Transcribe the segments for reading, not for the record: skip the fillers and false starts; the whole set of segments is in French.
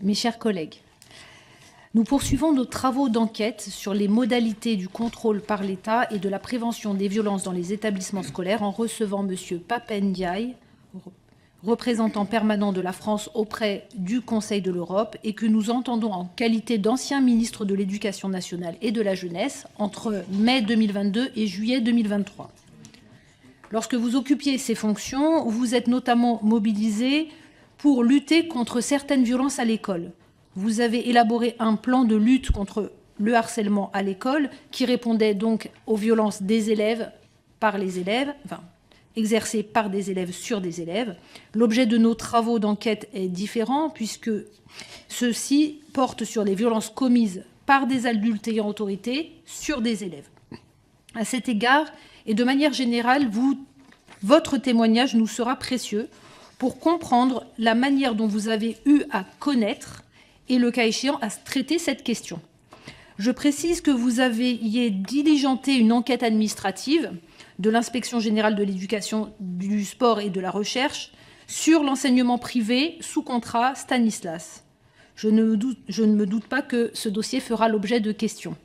Mes chers collègues, nous poursuivons nos travaux d'enquête sur les modalités du contrôle par l'État et de la prévention des violences dans les établissements scolaires en recevant M. Pape Ndiaye, représentant permanent de la France auprès du Conseil de l'Europe et que nous entendons en qualité d'ancien ministre de l'Éducation nationale et de la jeunesse entre mai 2022 et juillet 2023. Lorsque vous occupiez ces fonctions, vous êtes notamment mobilisé pour lutter contre certaines violences à l'école. Vous avez élaboré un plan de lutte contre le harcèlement à l'école qui répondait donc aux violences des élèves par les élèves, enfin, exercées par des élèves sur des élèves. L'objet de nos travaux d'enquête est différent puisque ceux-ci portent sur les violences commises par des adultes ayant autorité sur des élèves. À cet égard, et de manière générale, votre témoignage nous sera précieux pour comprendre la manière dont vous avez eu à connaître et, le cas échéant, à traiter cette question. Je précise que vous aviez diligenté une enquête administrative de l'Inspection générale de l'éducation, du sport et de la recherche sur l'enseignement privé sous contrat Stanislas. Je ne me doute pas que ce dossier fera l'objet de questions.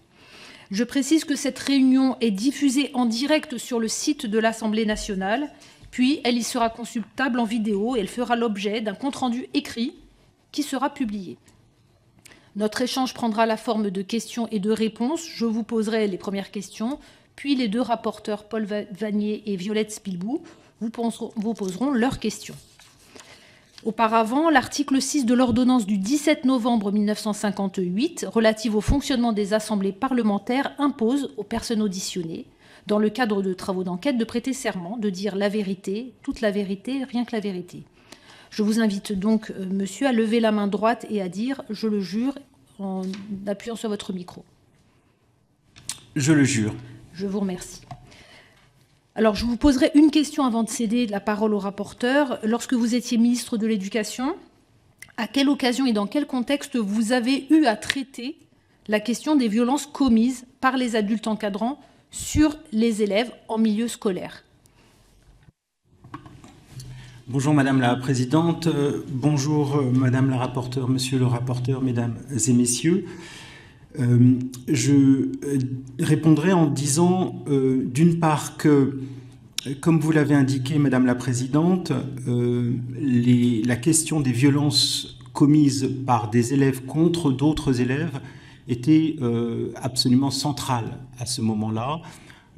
Je précise que cette réunion est diffusée en direct sur le site de l'Assemblée nationale, puis elle y sera consultable en vidéo et elle fera l'objet d'un compte-rendu écrit qui sera publié. Notre échange prendra la forme de questions et de réponses. Je vous poserai les premières questions, puis les deux rapporteurs, Paul Vannier et Violette Spilbou, vous poseront leurs questions. Auparavant, l'article 6 de l'ordonnance du 17 novembre 1958, relative au fonctionnement des assemblées parlementaires, impose aux personnes auditionnées, dans le cadre de travaux d'enquête, de prêter serment, de dire la vérité, toute la vérité, rien que la vérité. Je vous invite donc, monsieur, à lever la main droite et à dire « je le jure » en appuyant sur votre micro. Je le jure. Je vous remercie. Alors, je vous poserai une question avant de céder la parole au rapporteur. Lorsque vous étiez ministre de l'Éducation, à quelle occasion et dans quel contexte vous avez eu à traiter la question des violences commises par les adultes encadrants sur les élèves en milieu scolaire? Bonjour Madame la Présidente, bonjour Madame la rapporteure, Monsieur le rapporteur, Mesdames et Messieurs. Je répondrai en disant d'une part que, comme vous l'avez indiqué Madame la Présidente, la question des violences commises par des élèves contre d'autres élèves était absolument centrale à ce moment-là,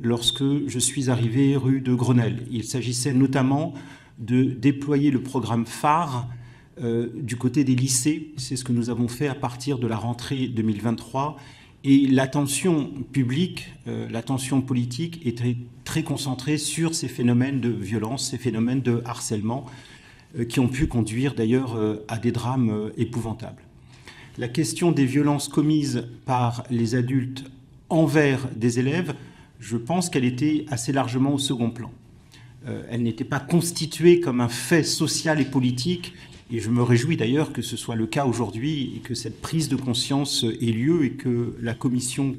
lorsque je suis arrivé rue de Grenelle. Il s'agissait notamment de déployer le programme phare du côté des lycées. C'est ce que nous avons fait à partir de la rentrée 2023. Et l'attention publique, l'attention politique était très concentrée sur ces phénomènes de violence, ces phénomènes de harcèlement qui ont pu conduire d'ailleurs à des drames épouvantables. La question des violences commises par les adultes envers des élèves, je pense qu'elle était assez largement au second plan. Elle n'était pas constituée comme un fait social et politique, et je me réjouis d'ailleurs que ce soit le cas aujourd'hui et que cette prise de conscience ait lieu et que la commission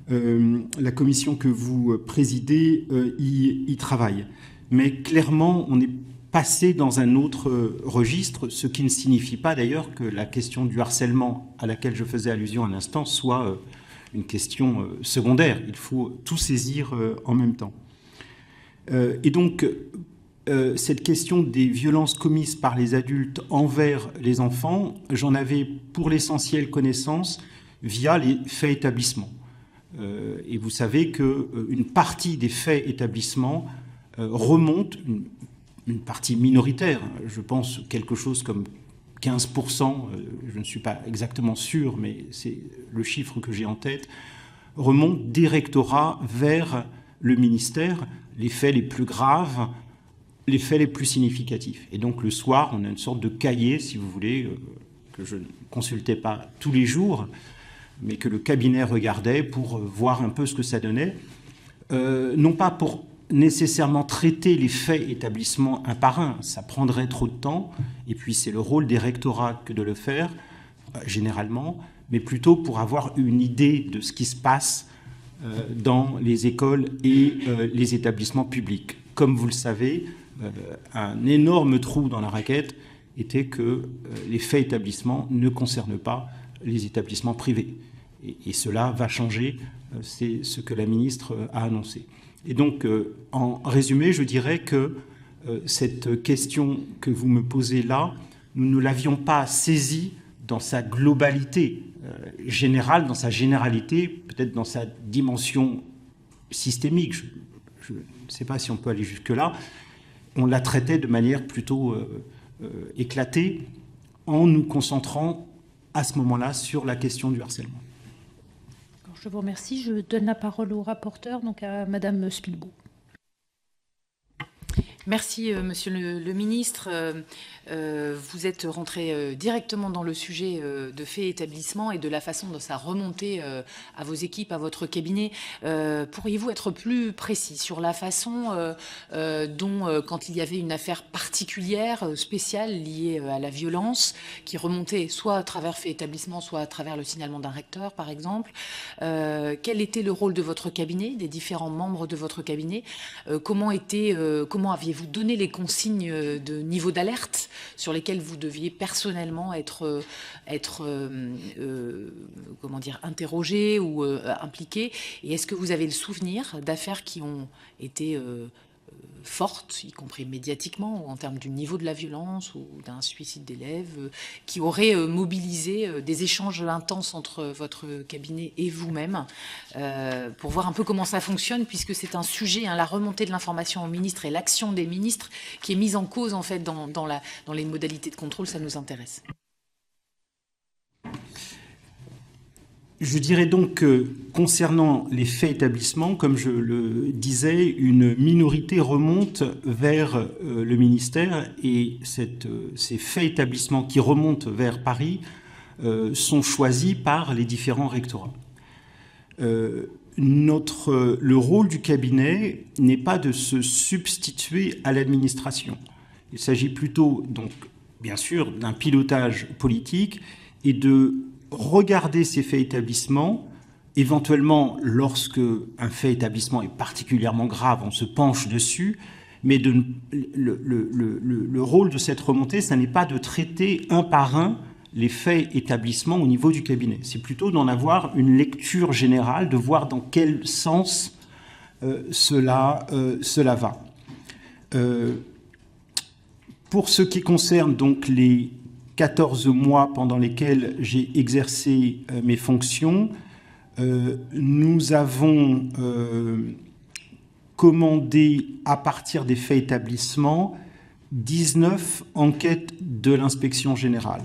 que vous présidez y travaille. Mais clairement, on est passé dans un autre registre, ce qui ne signifie pas d'ailleurs que la question du harcèlement à laquelle je faisais allusion à l'instant soit une question secondaire. Il faut tout saisir en même temps. Et donc, cette question des violences commises par les adultes envers les enfants, j'en avais pour l'essentiel connaissance via les faits établissements. Et vous savez qu'une partie des faits établissements remonte, une partie minoritaire, je pense quelque chose comme 15%, je ne suis pas exactement sûr, mais c'est le chiffre que j'ai en tête, remonte des rectorats vers le ministère, les faits les plus graves, les faits les plus significatifs. Et donc le soir, on a une sorte de cahier, si vous voulez, que je ne consultais pas tous les jours, mais que le cabinet regardait pour voir un peu ce que ça donnait. Non pas pour nécessairement traiter les faits établissements un par un, ça prendrait trop de temps, et puis c'est le rôle des rectorats que de le faire, généralement, mais plutôt pour avoir une idée de ce qui se passe dans les écoles et les établissements publics. Comme vous le savez, un énorme trou dans la raquette, était que les faits établissements ne concernent pas les établissements privés. Et cela va changer, c'est ce que la ministre a annoncé. Et donc, en résumé, je dirais que cette question que vous me posez là, nous ne l'avions pas saisie dans sa globalité générale, dans sa généralité, peut-être dans sa dimension systémique. Je ne sais pas si on peut aller jusque-là. On la traitait de manière plutôt éclatée en nous concentrant à ce moment-là sur la question du harcèlement. Je vous remercie. Je donne la parole au rapporteur, donc à Madame Spilbo. Merci, Monsieur le Ministre. Vous êtes rentré directement dans le sujet de faits établissement et de la façon dont ça remontait à vos équipes, à votre cabinet. Pourriez-vous être plus précis sur la façon dont, quand il y avait une affaire particulière, spéciale, liée à la violence, qui remontait soit à travers faits établissement, soit à travers le signalement d'un recteur, par exemple, quel était le rôle de votre cabinet, des différents membres de votre cabinet, comment aviez-vous donné les consignes de niveau d'alerte sur lesquels vous deviez personnellement être interrogé ou impliqué, et est-ce que vous avez le souvenir d'affaires qui ont été fortes, y compris médiatiquement, ou en termes du niveau de la violence ou d'un suicide d'élèves, qui auraient mobilisé des échanges intenses entre votre cabinet et vous-même, pour voir un peu comment ça fonctionne, puisque c'est un sujet, la remontée de l'information au ministre et l'action des ministres qui est mise en cause en fait dans les modalités de contrôle, ça nous intéresse. Je dirais donc que concernant les faits établissements, comme je le disais, une minorité remonte vers le ministère, et ces faits établissements qui remontent vers Paris sont choisis par les différents rectorats. Le rôle du cabinet n'est pas de se substituer à l'administration. Il s'agit plutôt, donc, bien sûr, d'un pilotage politique et de regarder ces faits établissements, éventuellement lorsque un fait établissement est particulièrement grave, on se penche dessus, mais le rôle de cette remontée, ça n'est pas de traiter un par un les faits établissements au niveau du cabinet. C'est plutôt d'en avoir une lecture générale, de voir dans quel sens cela va. Pour ce qui concerne donc les 14 mois pendant lesquels j'ai exercé mes fonctions, nous avons commandé, à partir des faits établissements, 19 enquêtes de l'inspection générale.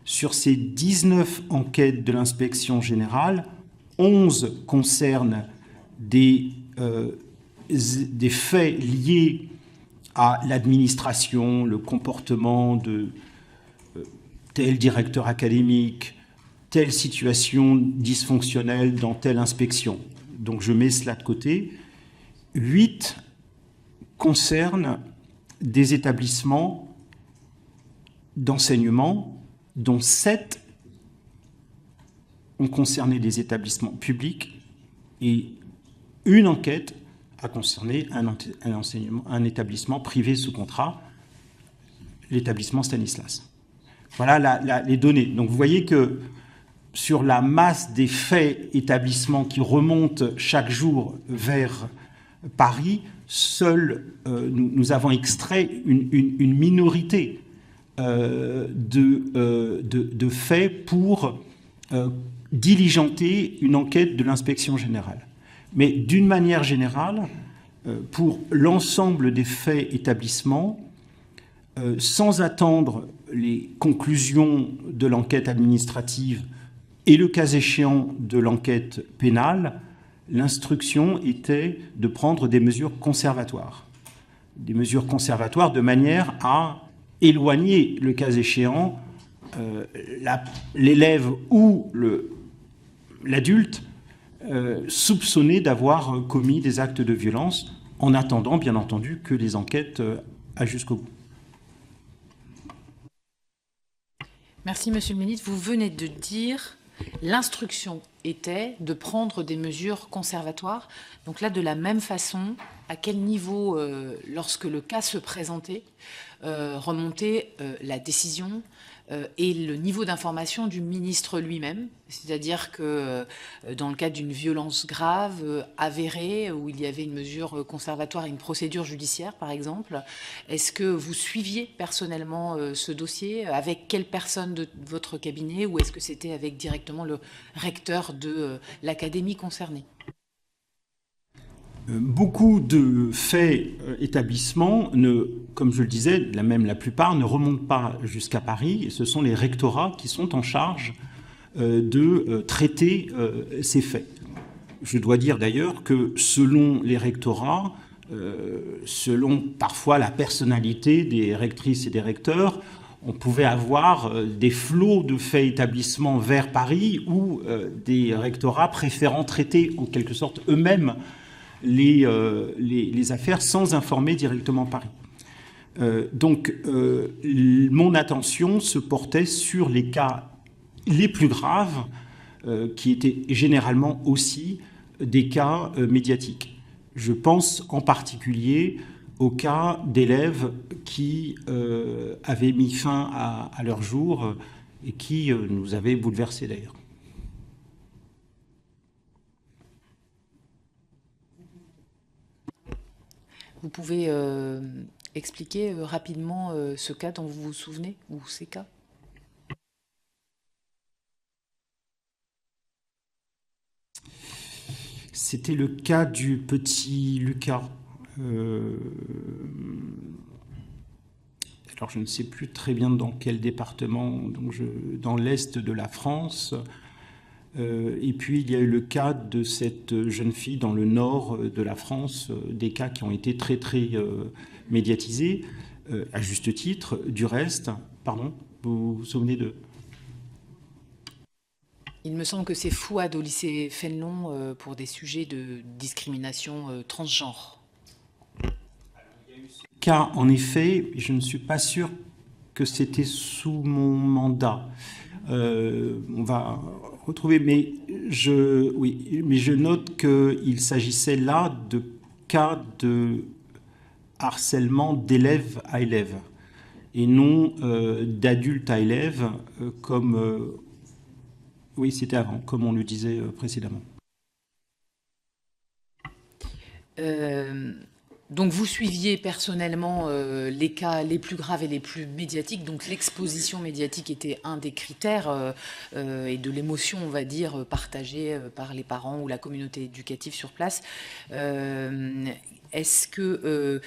Sur ces 19 enquêtes de l'inspection générale, 11 concernent des faits liés à l'administration, le comportement de tel directeur académique, telle situation dysfonctionnelle dans telle inspection. Donc je mets cela de côté. 8 concernent des établissements d'enseignement, dont 7 ont concerné des établissements publics, et une enquête a concerné un établissement privé sous contrat, l'établissement Stanislas. Voilà les données. Donc vous voyez que sur la masse des faits établissements qui remontent chaque jour vers Paris, nous avons extrait une minorité de faits pour diligenter une enquête de l'inspection générale. Mais d'une manière générale, pour l'ensemble des faits établissements, sans attendre les conclusions de l'enquête administrative et le cas échéant de l'enquête pénale, l'instruction était de prendre des mesures conservatoires. Des mesures conservatoires de manière à éloigner, le cas échéant, l'élève ou l'adulte soupçonné d'avoir commis des actes de violence, en attendant, bien entendu, que les enquêtes aillent jusqu'au bout. Merci, Monsieur le Ministre. Vous venez de dire L'instruction était de prendre des mesures conservatoires. Donc là, de la même façon, à quel niveau, lorsque le cas se présentait, remontait la décision et le niveau d'information du ministre lui-même, c'est-à-dire que dans le cas d'une violence grave, avérée, où il y avait une mesure conservatoire et une procédure judiciaire, par exemple, est-ce que vous suiviez personnellement ce dossier? Avec quelle personne de votre cabinet? Ou est-ce que c'était avec directement le recteur de l'académie concernée? Beaucoup de faits établissements, comme je le disais, la plupart ne remontent pas jusqu'à Paris, et ce sont les rectorats qui sont en charge de traiter ces faits. Je dois dire d'ailleurs que selon les rectorats, selon parfois la personnalité des rectrices et des recteurs, on pouvait avoir des flots de faits établissements vers Paris ou des rectorats préférant traiter en quelque sorte eux-mêmes les affaires sans informer directement Paris. Donc, mon attention se portait sur les cas les plus graves, qui étaient généralement aussi des cas médiatiques. Je pense en particulier au cas d'élèves qui avaient mis fin à leur jour et qui nous avaient bouleversés d'ailleurs. Vous pouvez expliquer rapidement ce cas dont vous vous souvenez, ou ces cas? C'était le cas du petit Lucas. Alors je ne sais plus très bien dans quel département, donc dans l'est de la France. Et puis il y a eu le cas de cette jeune fille dans le nord de la France, des cas qui ont été très très médiatisés, à juste titre. Du reste, pardon, vous vous souvenez de... Il me semble que c'est Fouad au lycée Fénelon pour des sujets de discrimination transgenre. Cas, en effet, je ne suis pas sûr que c'était sous mon mandat. On va retrouver, mais je note qu'il s'agissait là de cas de harcèlement d'élève à élève et non d'adulte à élève comme oui, c'était avant, comme on le disait précédemment. Donc vous suiviez personnellement les cas les plus graves et les plus médiatiques, donc l'exposition médiatique était un des critères et de l'émotion, on va dire, partagée par les parents ou la communauté éducative sur place. Est-ce que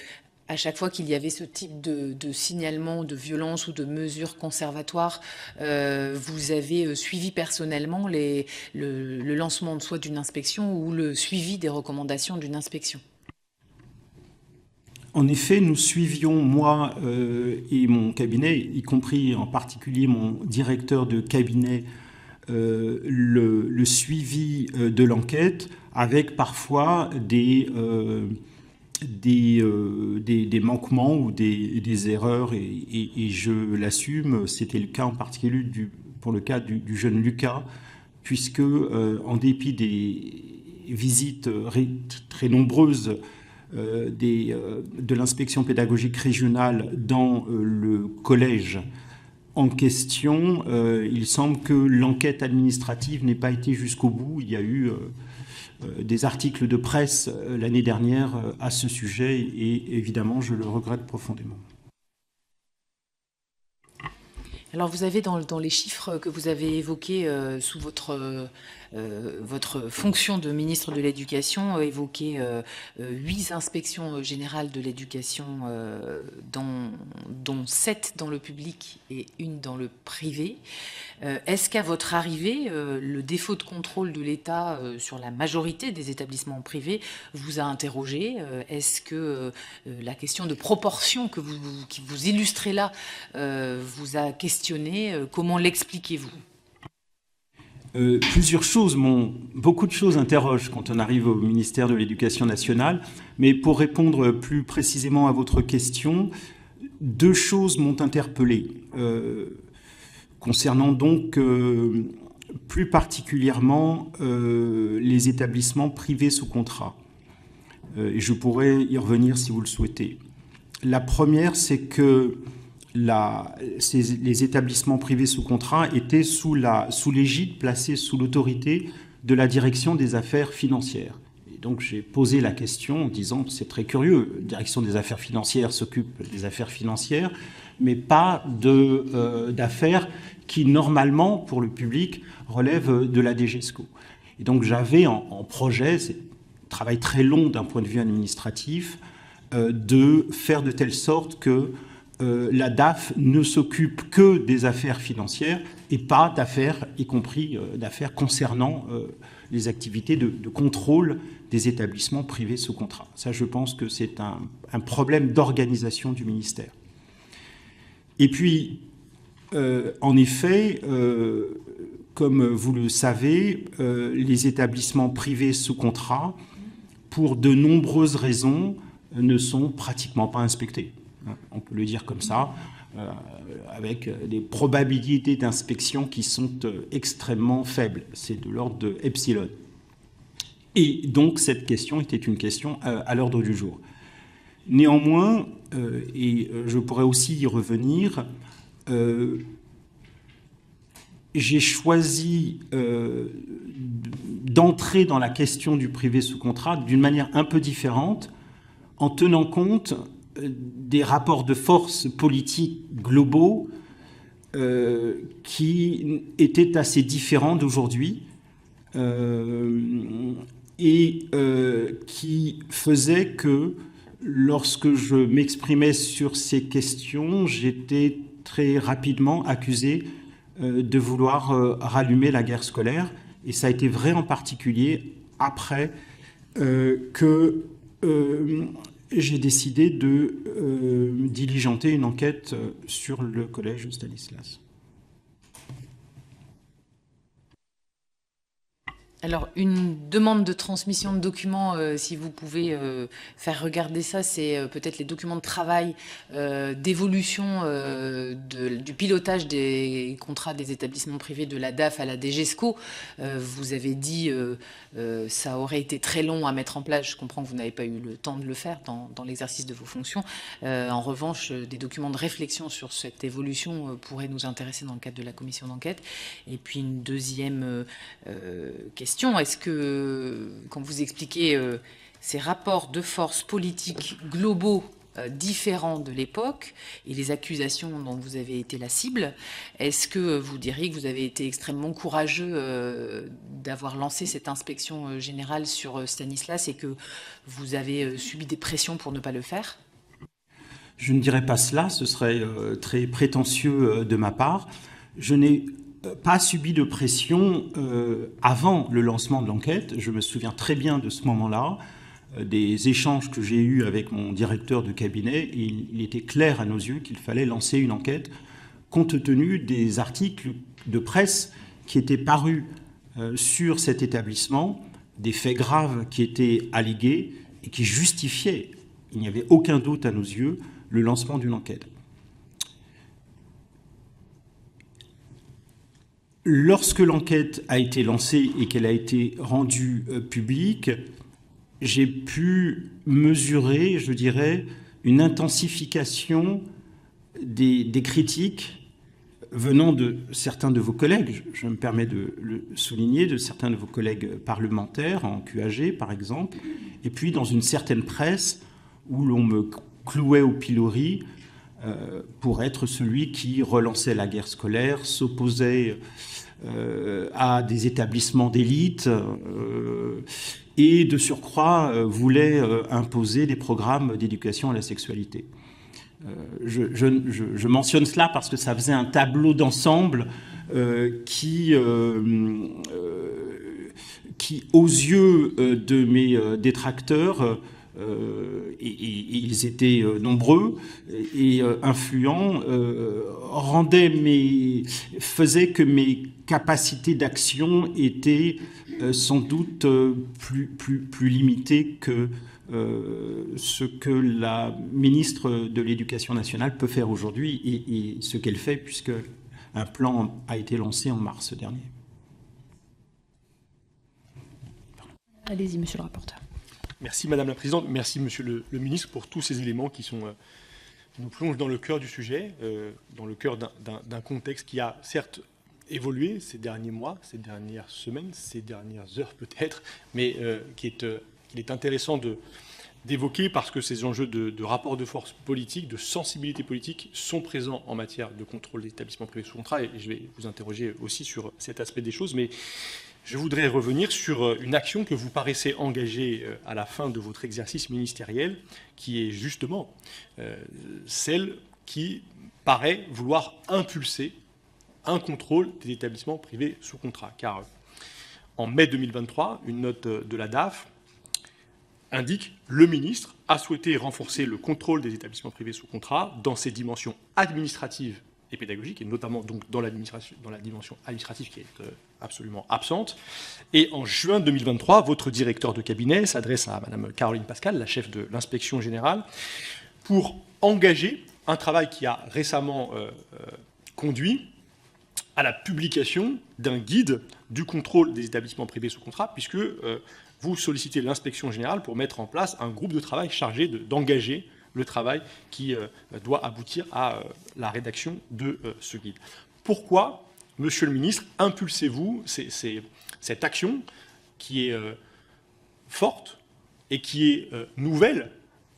à chaque fois qu'il y avait ce type de signalement de violence ou de mesures conservatoires, vous avez suivi personnellement le lancement soit d'une inspection ou le suivi des recommandations d'une inspection? En effet, nous suivions, moi et mon cabinet, y compris en particulier mon directeur de cabinet, le suivi de l'enquête, avec parfois des manquements ou des erreurs, et je l'assume. C'était le cas en particulier pour le cas du jeune Lucas, puisque en dépit des visites très nombreuses de l'inspection pédagogique régionale dans le collège en question, il semble que l'enquête administrative n'ait pas été jusqu'au bout. Il y a eu des articles de presse l'année dernière à ce sujet et évidemment je le regrette profondément. Alors vous avez dans les chiffres que vous avez évoqués sous votre fonction de ministre de l'Éducation, évoqué 8 inspections générales de l'éducation, dont 7 dans le public et 1 dans le privé. Est-ce qu'à votre arrivée, le défaut de contrôle de l'État sur la majorité des établissements privés vous a interrogé? Est-ce que la question de proportion qui vous illustrez là vous a questionné? Comment l'expliquez-vous? Plusieurs choses, beaucoup de choses interrogent quand on arrive au ministère de l'Éducation nationale, mais pour répondre plus précisément à votre question, 2 choses m'ont interpellé. Concernant donc plus particulièrement les établissements privés sous contrat. Et je pourrais y revenir si vous le souhaitez. La première, c'est que les établissements privés sous contrat étaient sous l'égide, placés sous l'autorité de la direction des affaires financières. Et donc j'ai posé la question en disant, c'est très curieux, la direction des affaires financières s'occupe des affaires financières, mais pas d'affaires qui, normalement, pour le public, relèvent de la DGESCO. Et donc j'avais en projet, c'est un travail très long d'un point de vue administratif, de faire de telle sorte que la DAF ne s'occupe que des affaires financières et pas d'affaires, y compris d'affaires concernant les activités de contrôle des établissements privés sous contrat. Ça, je pense que c'est un problème d'organisation du ministère. Et puis, en effet, comme vous le savez, les établissements privés sous contrat, pour de nombreuses raisons, ne sont pratiquement pas inspectés. On peut le dire comme ça, avec des probabilités d'inspection qui sont extrêmement faibles. C'est de l'ordre de epsilon. Et donc, cette question était une question à l'ordre du jour. Néanmoins, et je pourrais aussi y revenir, j'ai choisi d'entrer dans la question du privé sous contrat d'une manière un peu différente, en tenant compte des rapports de force politiques globaux qui étaient assez différents d'aujourd'hui et qui faisaient que lorsque je m'exprimais sur ces questions, j'étais très rapidement accusé de vouloir rallumer la guerre scolaire. Et ça a été vrai en particulier après que j'ai décidé de diligenter une enquête sur le collège Stanislas. Alors, une demande de transmission de documents, si vous pouvez faire regarder ça, c'est peut-être les documents de travail d'évolution du pilotage des contrats des établissements privés de la DAF à la DGESCO. Vous avez dit ça aurait été très long à mettre en place. Je comprends que vous n'avez pas eu le temps de le faire dans l'exercice de vos fonctions. En revanche, des documents de réflexion sur cette évolution pourraient nous intéresser dans le cadre de la commission d'enquête. Et puis une deuxième question. Est-ce que, quand vous expliquez ces rapports de force politiques globaux différents de l'époque et les accusations dont vous avez été la cible, est-ce que vous diriez que vous avez été extrêmement courageux d'avoir lancé cette inspection générale sur Stanislas et que vous avez subi des pressions pour ne pas le faire ? Je ne dirais pas cela, ce serait très prétentieux de ma part. Je n'ai pas subi de pression avant le lancement de l'enquête. Je me souviens très bien de ce moment-là, des échanges que j'ai eus avec mon directeur de cabinet. Et il était clair à nos yeux qu'il fallait lancer une enquête compte tenu des articles de presse qui étaient parus sur cet établissement, des faits graves qui étaient allégués et qui justifiaient, il n'y avait aucun doute à nos yeux, le lancement d'une enquête. Lorsque l'enquête a été lancée et qu'elle a été rendue publique, j'ai pu mesurer, je dirais, une intensification des critiques venant de certains de vos collègues, je me permets de le souligner, de certains de vos collègues parlementaires, en QAG par exemple, et puis dans une certaine presse où l'on me clouait au pilori pour être celui qui relançait la guerre scolaire, s'opposait à des établissements d'élite et de surcroît voulait imposer des programmes d'éducation à la sexualité. Je mentionne cela parce que ça faisait un tableau d'ensemble qui, aux yeux de mes détracteurs, et ils étaient nombreux et influents, faisait que mes capacités d'action étaient sans doute plus limitées que ce que la ministre de l'Éducation nationale peut faire aujourd'hui et ce qu'elle fait puisque un plan a été lancé en mars dernier. Allez-y, monsieur le rapporteur. Merci Madame la Présidente, merci Monsieur le Ministre pour tous ces éléments qui nous plongent dans le cœur du sujet, dans le cœur d'un contexte qui a certes évolué ces derniers mois, ces dernières semaines, ces dernières heures peut-être, mais qu'il est intéressant d'évoquer parce que ces enjeux de rapport de force politique, de sensibilité politique sont présents en matière de contrôle des établissements privés sous contrat, et je vais vous interroger aussi sur cet aspect des choses, mais je voudrais revenir sur une action que vous paraissez engager à la fin de votre exercice ministériel, qui est justement celle qui paraît vouloir impulser un contrôle des établissements privés sous contrat. Car en mai 2023, une note de la DAF indique « Le ministre a souhaité renforcer le contrôle des établissements privés sous contrat dans ses dimensions administratives et pédagogiques, et notamment donc dans la dimension administrative qui est absolument absente. » Et en juin 2023, votre directeur de cabinet s'adresse à Mme Caroline Pascal, la chef de l'inspection générale, pour engager un travail qui a récemment conduit à la publication d'un guide du contrôle des établissements privés sous contrat, puisque vous sollicitez l'inspection générale pour mettre en place un groupe de travail chargé d'engager le travail qui doit aboutir à la rédaction de ce guide. Pourquoi, Monsieur le Ministre, impulsez-vous cette action qui est forte et qui est nouvelle,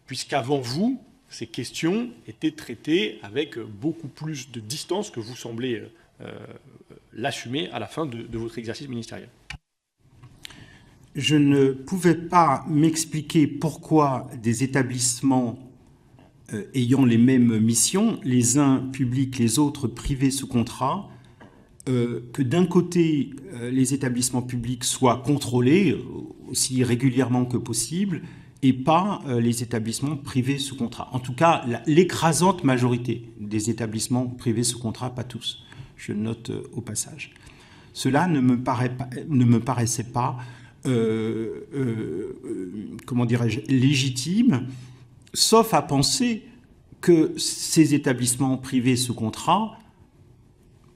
puisqu'avant vous, ces questions étaient traitées avec beaucoup plus de distance que vous semblez l'assumer à la fin de votre exercice ministériel? Je ne pouvais pas m'expliquer pourquoi des établissements ayant les mêmes missions, les uns publics, les autres privés sous contrat, que d'un côté, les établissements publics soient contrôlés aussi régulièrement que possible, et pas les établissements privés sous contrat. En tout cas, l'écrasante majorité des établissements privés sous contrat, pas tous. Je note au passage. Cela ne me paraissait pas, comment dirais-je, légitime, sauf à penser que ces établissements privés sous contrat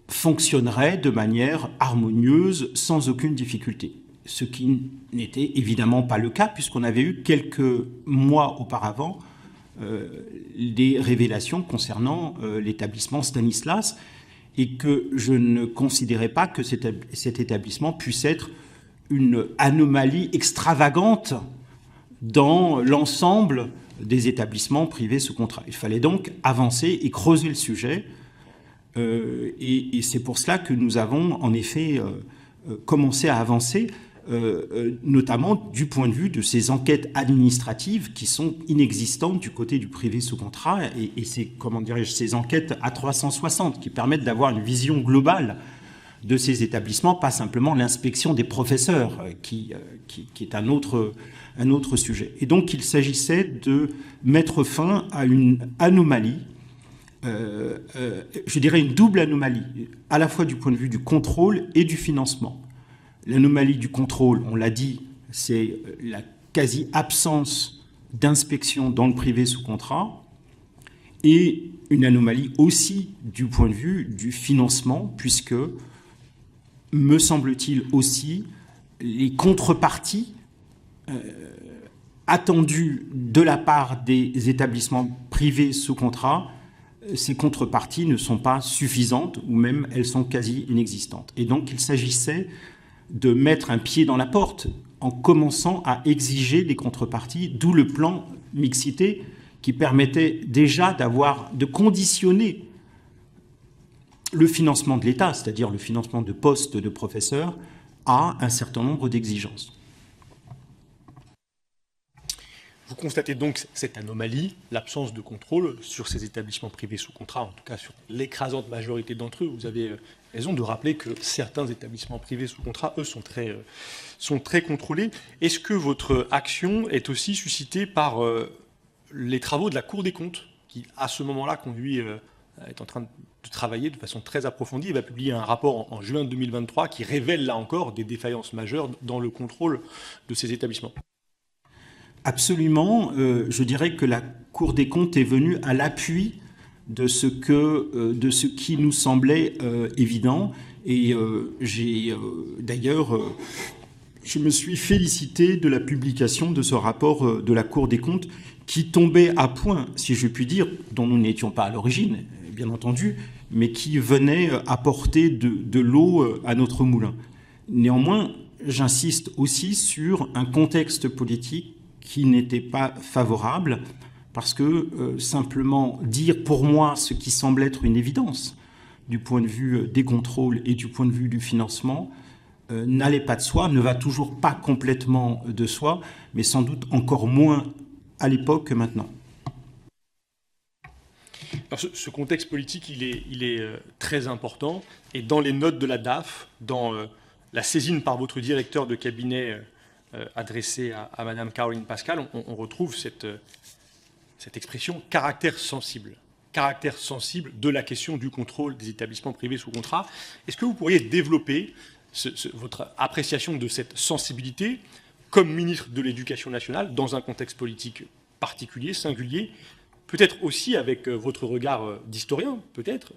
fonctionneraient de manière harmonieuse, sans aucune difficulté. Ce qui n'était évidemment pas le cas, puisqu'on avait eu quelques mois auparavant des révélations concernant l'établissement Stanislas, et que je ne considérais pas que cet établissement puisse être une anomalie extravagante dans l'ensemble des établissements privés sous contrat. Il fallait donc avancer et creuser le sujet, et c'est pour cela que nous avons en effet commencé à avancer, notamment du point de vue de ces enquêtes administratives qui sont inexistantes du côté du privé sous contrat, et c'est, comment dirais-je, ces enquêtes à 360 qui permettent d'avoir une vision globale de ces établissements, pas simplement l'inspection des professeurs, qui est un autre sujet. Et donc il s'agissait de mettre fin à une anomalie, je dirais une double anomalie, à la fois du point de vue du contrôle et du financement. L'anomalie du contrôle, on l'a dit, c'est la quasi-absence d'inspection dans le privé sous contrat, et une anomalie aussi du point de vue du financement, puisque, me semble-t-il aussi, les contreparties attendues de la part des établissements privés sous contrat, ces contreparties ne sont pas suffisantes, ou même elles sont quasi inexistantes. Et donc il s'agissait de mettre un pied dans la porte en commençant à exiger des contreparties, d'où le plan mixité qui permettait déjà de conditionner le financement de l'État, c'est-à-dire le financement de postes de professeurs, à un certain nombre d'exigences. Vous constatez donc cette anomalie, l'absence de contrôle sur ces établissements privés sous contrat, en tout cas sur l'écrasante majorité d'entre eux. Vous avez raison de rappeler que certains établissements privés sous contrat, eux, sont très contrôlés. Est-ce que votre action est aussi suscitée par les travaux de la Cour des comptes, qui, à ce moment-là, est en train de travailler de façon très approfondie? Il va publier un rapport en juin 2023 qui révèle, là encore, des défaillances majeures dans le contrôle de ces établissements. Absolument. Je dirais que la Cour des comptes est venue à l'appui de ce qui nous semblait évident. Et j'ai d'ailleurs je me suis félicité de la publication de ce rapport de la Cour des comptes qui tombait à point, si je puis dire, dont nous n'étions pas à l'origine, bien entendu, mais qui venait apporter de l'eau à notre moulin. Néanmoins, j'insiste aussi sur un contexte politique qui n'était pas favorable, parce que simplement dire pour moi ce qui semble être une évidence du point de vue des contrôles et du point de vue du financement n'allait pas de soi, ne va toujours pas complètement de soi, mais sans doute encore moins à l'époque que maintenant. Alors ce contexte politique, il est très important, et dans les notes de la DAF, dans la saisine par votre directeur de cabinet adressée à Madame Caroline Pascal, on retrouve cette expression « caractère sensible ». Caractère sensible de la question du contrôle des établissements privés sous contrat. Est-ce que vous pourriez développer votre appréciation de cette sensibilité comme ministre de l'Éducation nationale dans un contexte politique particulier, singulier, peut-être aussi avec votre regard d'historien, peut-être,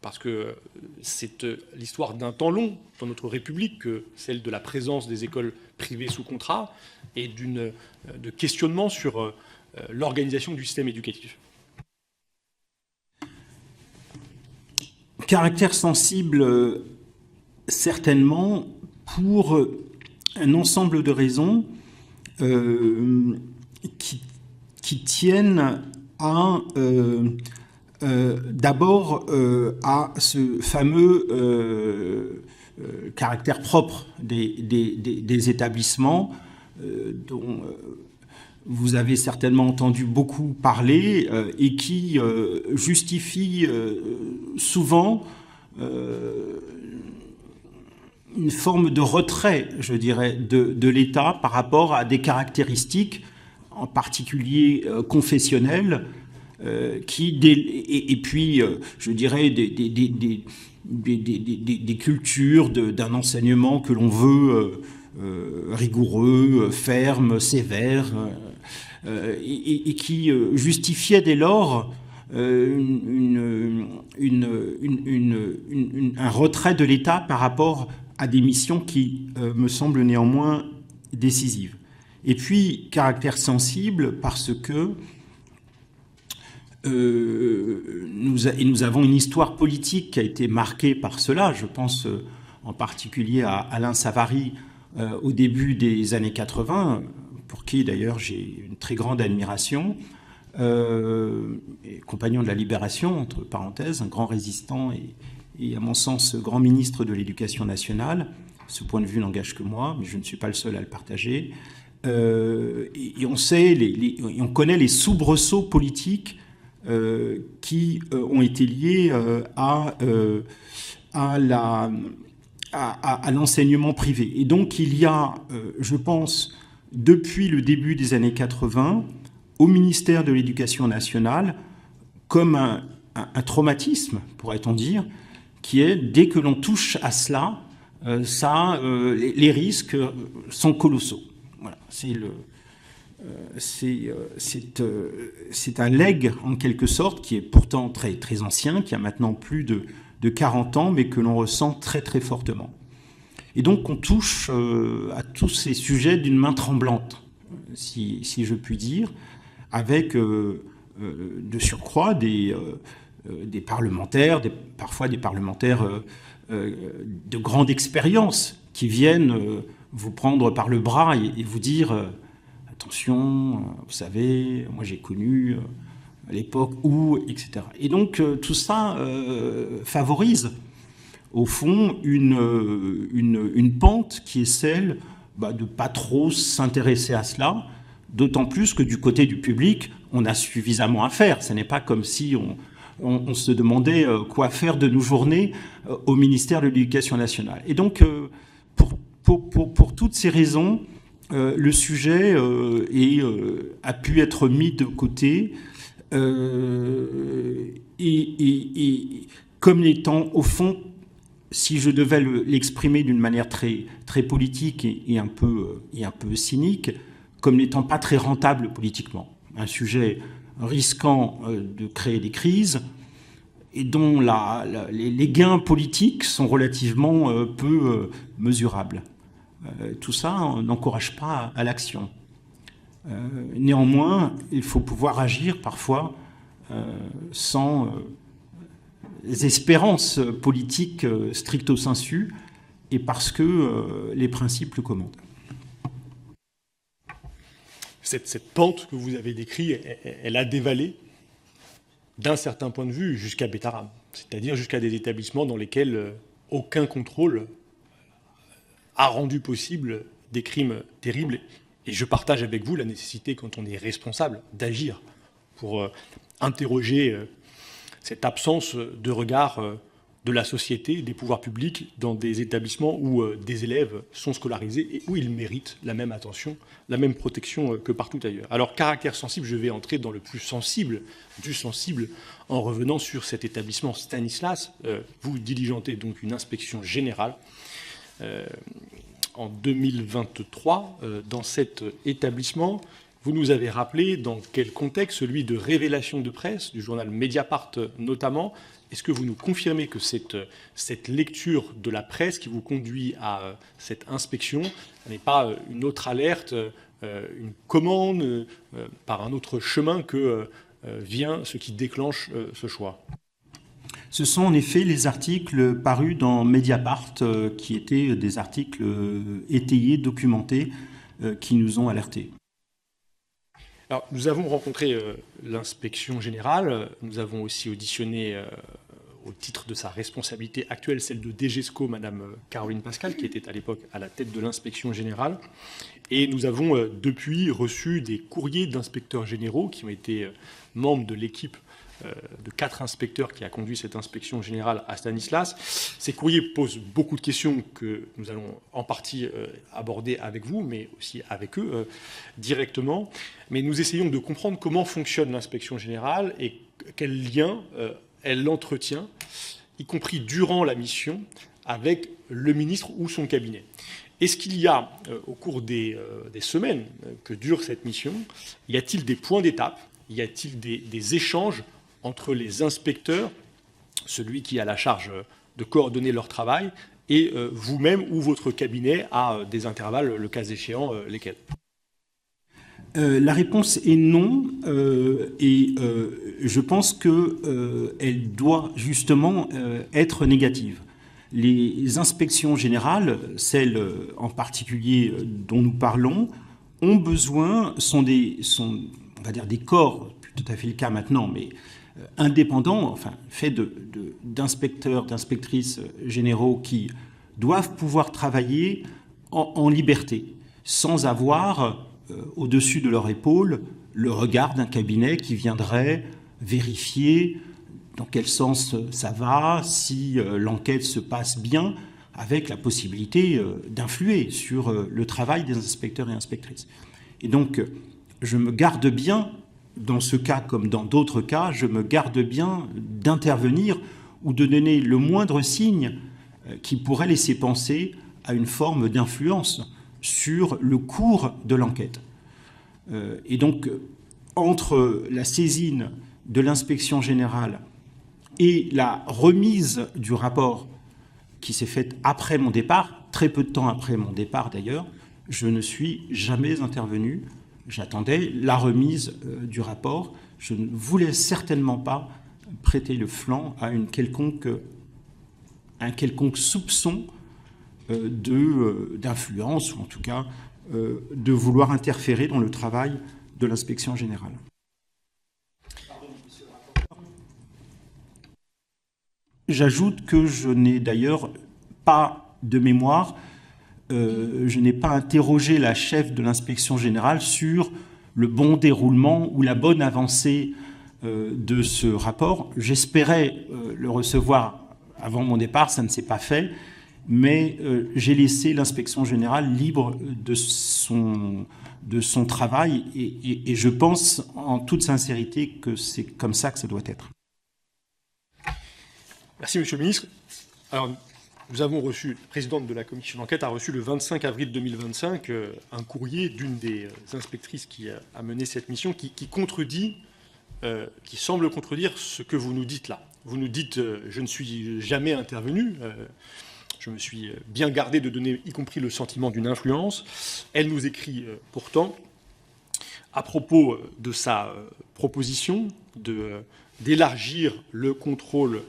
parce que c'est l'histoire d'un temps long dans notre République, celle de la présence des écoles privées sous contrat et de questionnement sur l'organisation du système éducatif. Caractère sensible, certainement, pour un ensemble de raisons qui tiennent à d'abord à ce fameux caractère propre des établissements dont vous avez certainement entendu beaucoup parler et qui justifie souvent une forme de retrait, je dirais, de l'État par rapport à des caractéristiques, en particulier confessionnelles, et puis, je dirais, des cultures d'un enseignement que l'on veut rigoureux, ferme, sévère, et qui justifiait dès lors un retrait de l'État par rapport à des missions qui me semblent néanmoins décisives. Et puis, caractère sensible parce que nous avons une histoire politique qui a été marquée par cela. Je pense en particulier à Alain Savary au début des années 80, pour qui d'ailleurs j'ai une très grande admiration, compagnon de la Libération, entre parenthèses, un grand résistant et à mon sens grand ministre de l'Éducation nationale. Ce point de vue n'engage que moi, mais je ne suis pas le seul à le partager. Et on connaît les soubresauts politiques qui ont été liés à l'enseignement privé. Et donc il y a, je pense, depuis le début des années 80, au ministère de l'Éducation nationale, comme un traumatisme, pourrait-on dire, qui est, dès que l'on touche à cela, les risques sont colossaux. Voilà, c'est un legs, en quelque sorte, qui est pourtant très, très ancien, qui a maintenant plus de 40 ans, mais que l'on ressent très, très fortement. Et donc, on touche à tous ces sujets d'une main tremblante, si je puis dire, avec de surcroît des parlementaires, parfois des parlementaires de grande expérience, qui viennent vous prendre par le bras et vous dire attention, vous savez, moi j'ai connu à l'époque où, etc. Et donc tout ça favorise au fond une pente qui est celle de ne pas trop s'intéresser à cela, d'autant plus que du côté du public, on a suffisamment à faire. Ce n'est pas comme si on se demandait quoi faire de nos journées au ministère de l'Éducation nationale. Et donc, pour toutes ces raisons, le sujet a pu être mis de côté et comme étant, au fond, si je devais l'exprimer d'une manière très, très politique et un peu cynique, comme n'étant pas très rentable politiquement. Un sujet risquant de créer des crises et dont les gains politiques sont relativement peu mesurables. tout ça n'encourage pas à l'action. Néanmoins, il faut pouvoir agir parfois sans espérances politiques stricto sensu et parce que les principes le commandent. Cette pente que vous avez décrite, elle a dévalé d'un certain point de vue jusqu'à Betaram, c'est-à-dire jusqu'à des établissements dans lesquels aucun contrôle a rendu possible des crimes terribles. Et je partage avec vous la nécessité, quand on est responsable, d'agir pour interroger cette absence de regard de la société, des pouvoirs publics, dans des établissements où des élèves sont scolarisés et où ils méritent la même attention, la même protection que partout ailleurs. Alors, caractère sensible, je vais entrer dans le plus sensible du sensible en revenant sur cet établissement Stanislas. Vous diligentez donc une inspection générale en 2023 dans cet établissement. Vous nous avez rappelé dans quel contexte, celui de révélation de presse, du journal Mediapart notamment. Est-ce que vous nous confirmez que cette lecture de la presse qui vous conduit à cette inspection n'est pas une autre alerte, une commande par un autre chemin que vient ce qui déclenche ce choix? Ce sont en effet les articles parus dans Mediapart qui étaient des articles étayés, documentés, qui nous ont alertés. Alors, nous avons rencontré l'inspection générale, nous avons aussi auditionné au titre de sa responsabilité actuelle, celle de DGESCO, Madame Caroline Pascal, qui était à l'époque à la tête de l'inspection générale. Et nous avons depuis reçu des courriers d'inspecteurs généraux qui ont été membres de l'équipe de 4 inspecteurs qui a conduit cette inspection générale à Stanislas. Ces courriers posent beaucoup de questions que nous allons en partie aborder avec vous, mais aussi avec eux directement. Mais nous essayons de comprendre comment fonctionne l'inspection générale et quel lien elle entretient, y compris durant la mission, avec le ministre ou son cabinet. Est-ce qu'il y a, au cours des semaines que dure cette mission, y a-t-il des points d'étape, y a-t-il des échanges entre les inspecteurs, celui qui a la charge de coordonner leur travail, et vous-même ou votre cabinet à des intervalles, le cas échéant, lesquels? La réponse est non, et je pense qu'elle doit justement être négative. Les inspections générales, celles en particulier dont nous parlons, ont besoin, sont on va dire des corps, plus tout à fait le cas maintenant, mais indépendants, enfin faits d'inspecteurs, d'inspectrices généraux qui doivent pouvoir travailler en liberté, sans avoir au-dessus de leur épaule le regard d'un cabinet qui viendrait vérifier dans quel sens ça va, si l'enquête se passe bien, avec la possibilité d'influer sur le travail des inspecteurs et inspectrices. Et donc, je me garde bien, dans ce cas comme dans d'autres cas, je me garde bien d'intervenir ou de donner le moindre signe qui pourrait laisser penser à une forme d'influence sur le cours de l'enquête. Et donc, entre la saisine de l'inspection générale et la remise du rapport qui s'est faite après mon départ, très peu de temps après mon départ d'ailleurs, je ne suis jamais intervenu. J'attendais la remise du rapport. Je ne voulais certainement pas prêter le flanc à un quelconque soupçon d'influence, ou en tout cas de vouloir interférer dans le travail de l'inspection générale. J'ajoute que je n'ai d'ailleurs pas de mémoire, je n'ai pas interrogé la chef de l'inspection générale sur le bon déroulement ou la bonne avancée de ce rapport. J'espérais le recevoir avant mon départ, ça ne s'est pas fait, mais j'ai laissé l'inspection générale libre de son travail et je pense en toute sincérité que c'est comme ça que ça doit être. Merci, Monsieur le Ministre. Alors, nous avons reçu, la présidente de la commission d'enquête a reçu le 25 avril 2025 un courrier d'une des inspectrices qui a mené cette mission qui semble contredire ce que vous nous dites là. Vous nous dites « je ne suis jamais intervenu ». je me suis bien gardé de donner y compris le sentiment d'une influence. Elle nous écrit pourtant, à propos de sa proposition d'élargir le contrôle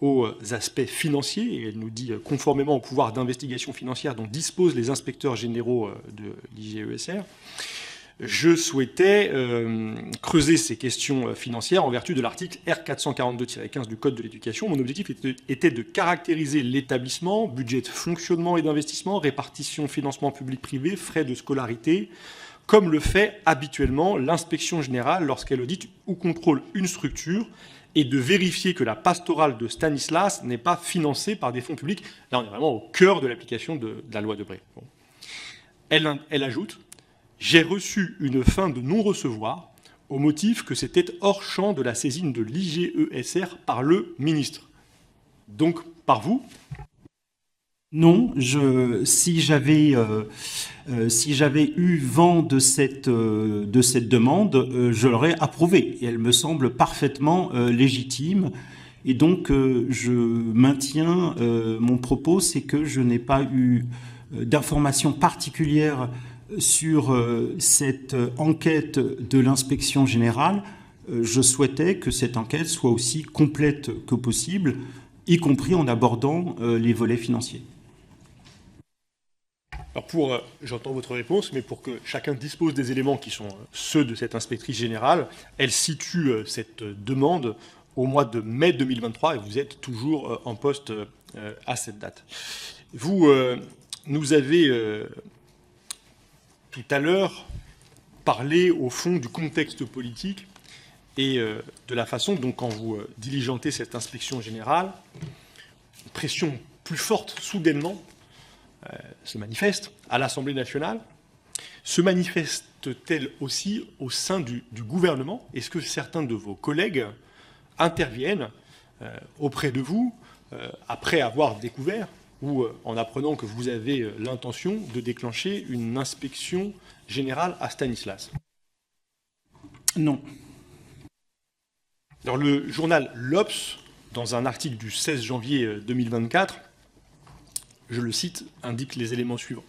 aux aspects financiers, et elle nous dit conformément au pouvoir d'investigation financière dont disposent les inspecteurs généraux de l'IGESR, je souhaitais creuser ces questions financières en vertu de l'article R442-15 du Code de l'éducation. Mon objectif était de caractériser l'établissement, budget de fonctionnement et d'investissement, répartition financement public-privé, frais de scolarité, comme le fait habituellement l'inspection générale lorsqu'elle audite ou contrôle une structure, et de vérifier que la pastorale de Stanislas n'est pas financée par des fonds publics. Là, on est vraiment au cœur de l'application de la loi Debré. Bon. Elle ajoute « J'ai reçu une fin de non-recevoir au motif que c'était hors champ de la saisine de l'IGESR par le ministre. » Donc, par vous ? Non, si j'avais eu vent de cette demande, je l'aurais approuvée. Et elle me semble parfaitement légitime. Et donc, je maintiens mon propos, c'est que je n'ai pas eu d'informations particulières sur cette enquête de l'inspection générale. Je souhaitais que cette enquête soit aussi complète que possible, y compris en abordant les volets financiers. Alors j'entends votre réponse, mais pour que chacun dispose des éléments qui sont ceux de cette inspectrice générale, elle situe cette demande au mois de mai 2023 et vous êtes toujours en poste à cette date. Vous nous avez tout à l'heure parlé au fond du contexte politique et de la façon dont, quand vous diligentez cette inspection générale, une pression plus forte soudainement se manifeste à l'Assemblée nationale. Se manifeste-t-elle aussi au sein du gouvernement ? Est-ce que certains de vos collègues interviennent auprès de vous après avoir découvert ou en apprenant que vous avez l'intention de déclencher une inspection générale à Stanislas ? Non. Alors, le journal L'Obs, dans un article du 16 janvier 2024, je le cite, indique les éléments suivants.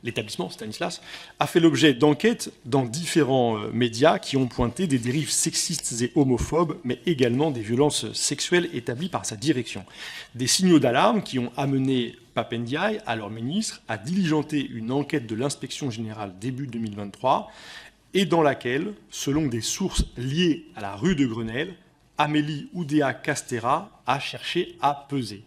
L'établissement, Stanislas, a fait l'objet d'enquêtes dans différents médias qui ont pointé des dérives sexistes et homophobes, mais également des violences sexuelles établies par sa direction. Des signaux d'alarme qui ont amené Pape Ndiaye, alors ministre, à diligenter une enquête de l'inspection générale début 2023, et dans laquelle, selon des sources liées à la rue de Grenelle, Amélie Oudéa-Castéra a cherché à peser.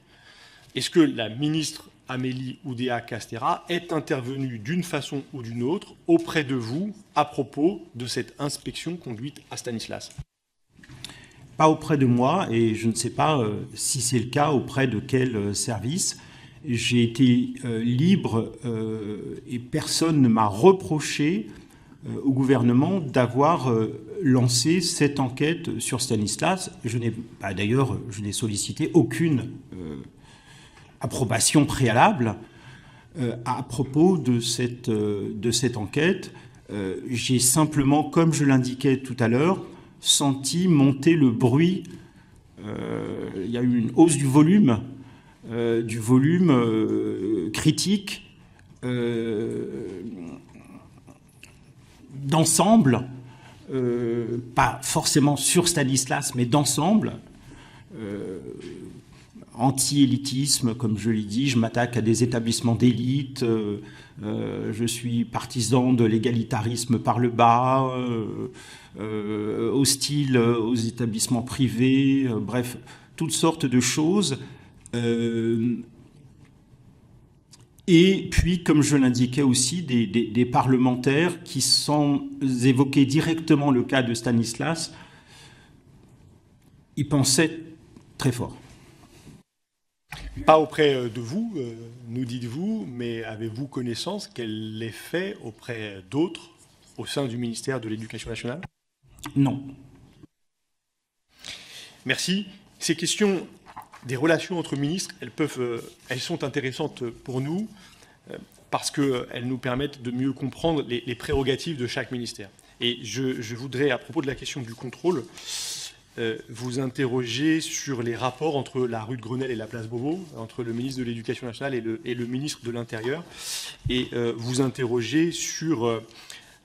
Est-ce que la ministre Amélie Oudéa-Castéra est intervenue d'une façon ou d'une autre auprès de vous à propos de cette inspection conduite à Stanislas ? Pas auprès de moi, et je ne sais pas si c'est le cas auprès de quel service. J'ai été libre et personne ne m'a reproché au gouvernement d'avoir lancé cette enquête sur Stanislas. D'ailleurs, je n'ai sollicité aucune approbation préalable à propos de cette enquête. J'ai simplement, comme je l'indiquais tout à l'heure, senti monter le bruit. Il y a eu une hausse du volume critique d'ensemble, pas forcément sur Stanislas, mais d'ensemble. Anti-élitisme, comme je l'ai dit, je m'attaque à des établissements d'élite, je suis partisan de l'égalitarisme par le bas, hostile aux établissements privés, bref, toutes sortes de choses. Et puis, comme je l'indiquais aussi, des parlementaires qui, sans évoquer directement le cas de Stanislas, y pensaient très fort. Pas auprès de vous, nous dites-vous, mais avez-vous connaissance qu'elle l'ait fait auprès d'autres au sein du ministère de l'Éducation nationale ? Non. Merci. Ces questions des relations entre ministres, elles sont intéressantes pour nous parce qu'elles nous permettent de mieux comprendre les prérogatives de chaque ministère. Et je voudrais, à propos de la question du contrôle, vous interroger sur les rapports entre la rue de Grenelle et la place Beauvau, entre le ministre de l'Éducation nationale et le ministre de l'Intérieur, et vous interroger sur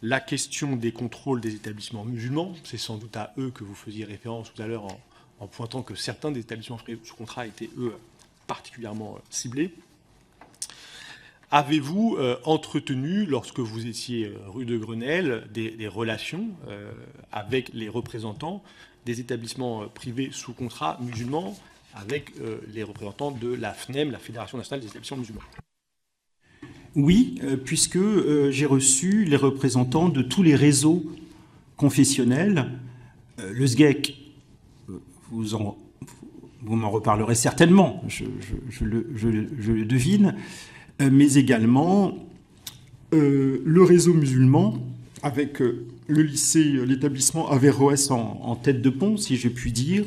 la question des contrôles des établissements musulmans. C'est sans doute à eux que vous faisiez référence tout à l'heure en pointant que certains des établissements sous contrat étaient, eux, particulièrement ciblés. Avez-vous entretenu, lorsque vous étiez rue de Grenelle, des relations avec les représentants des établissements privés sous contrat musulmans, avec les représentants de la FNEM, la Fédération nationale des établissements musulmans? Oui, puisque j'ai reçu les représentants de tous les réseaux confessionnels. Le SGEC, vous m'en reparlerez certainement, je le devine, mais également le réseau musulman, avec le lycée, l'établissement Averroès en tête de pont, si je puis dire,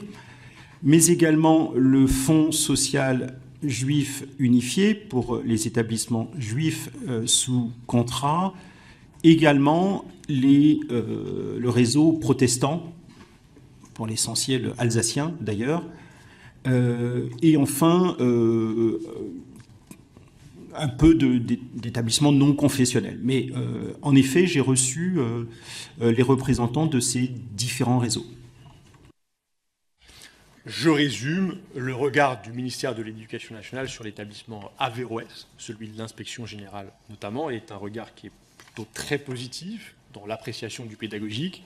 mais également le Fonds social juif unifié pour les établissements juifs sous contrat, également le réseau protestant, pour l'essentiel alsacien d'ailleurs, et enfin un peu d'établissements non confessionnels. Mais en effet, j'ai reçu les représentants de ces différents réseaux. Je résume, le regard du ministère de l'Éducation nationale sur l'établissement Averroès, celui de l'inspection générale notamment, est un regard qui est plutôt très positif dans l'appréciation du pédagogique.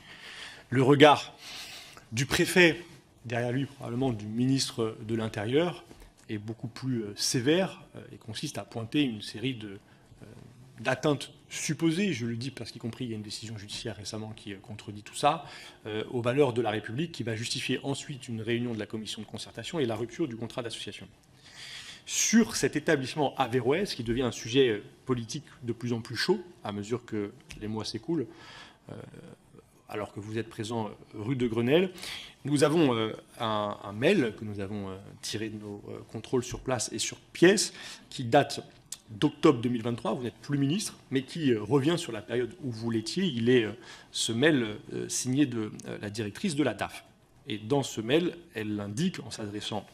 Le regard du préfet, derrière lui probablement du ministre de l'Intérieur, est beaucoup plus sévère et consiste à pointer une série d'atteintes supposées, je le dis parce qu'y compris il y a une décision judiciaire récemment qui contredit tout ça, aux valeurs de la République, qui va justifier ensuite une réunion de la commission de concertation et la rupture du contrat d'association. Sur cet établissement Averroès, qui devient un sujet politique de plus en plus chaud à mesure que les mois s'écoulent, alors que vous êtes présent rue de Grenelle, nous avons un mail que nous avons tiré de nos contrôles sur place et sur pièce, qui date d'octobre 2023, vous n'êtes plus ministre, mais qui revient sur la période où vous l'étiez. Il est ce mail signé de la directrice de la DAF. Et dans ce mail, elle indique, en s'adressant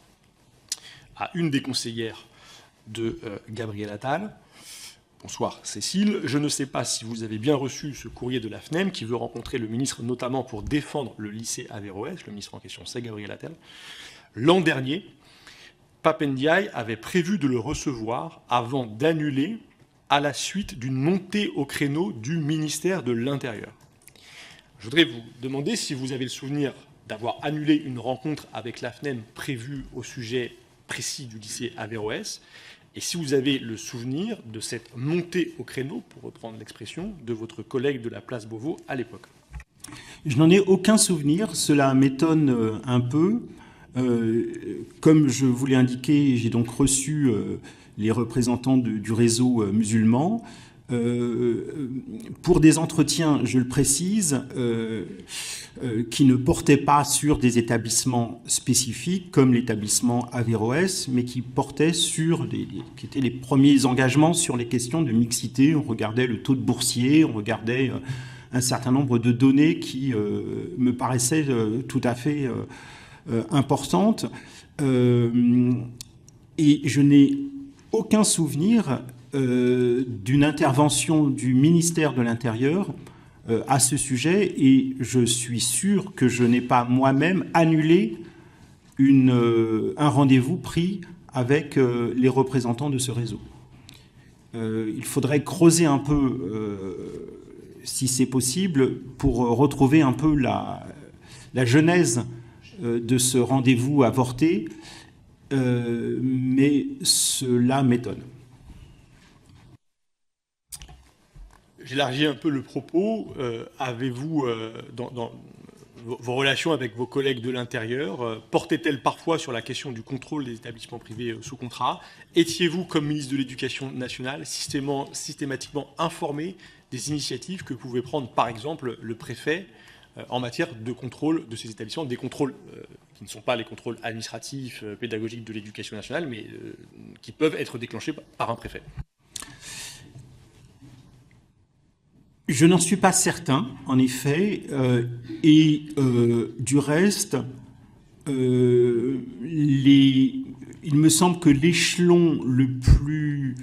à une des conseillères de Gabriel Attal: bonsoir Cécile, je ne sais pas si vous avez bien reçu ce courrier de la FNEM qui veut rencontrer le ministre notamment pour défendre le lycée Averroès. Le ministre en question, c'est Gabriel Attal. L'an dernier, Pape Ndiaye avait prévu de le recevoir avant d'annuler à la suite d'une montée au créneau du ministère de l'Intérieur. Je voudrais vous demander si vous avez le souvenir d'avoir annulé une rencontre avec la FNEM prévue au sujet précis du lycée Averroès, et si vous avez le souvenir de cette montée au créneau, pour reprendre l'expression, de votre collègue de la place Beauvau à l'époque. Je n'en ai aucun souvenir, cela m'étonne un peu. Comme je vous l'ai indiqué, j'ai donc reçu les représentants du réseau musulman pour des entretiens, je le précise, qui ne portaient pas sur des établissements spécifiques comme l'établissement Averroès, mais qui portaient sur qui étaient les premiers engagements sur les questions de mixité. On regardait le taux de boursiers, on regardait un certain nombre de données qui me paraissaient tout à fait importante, et je n'ai aucun souvenir d'une intervention du ministère de l'Intérieur à ce sujet, et je suis sûr que je n'ai pas moi-même annulé un rendez-vous pris avec les représentants de ce réseau. Il faudrait creuser un peu, si c'est possible, pour retrouver un peu la genèse de ce rendez-vous avorté, mais cela m'étonne. J'élargis un peu le propos. Avez-vous, dans vos relations avec vos collègues de l'Intérieur, portaient-elles parfois sur la question du contrôle des établissements privés sous contrat? Étiez-vous, comme ministre de l'Éducation nationale, systématiquement informé des initiatives que pouvait prendre, par exemple, le préfet en matière de contrôle de ces établissements, des contrôles qui ne sont pas les contrôles administratifs, pédagogiques de l'Éducation nationale, mais qui peuvent être déclenchés par un préfet? Je n'en suis pas certain, en effet, et du reste, il me semble que l'échelon le plus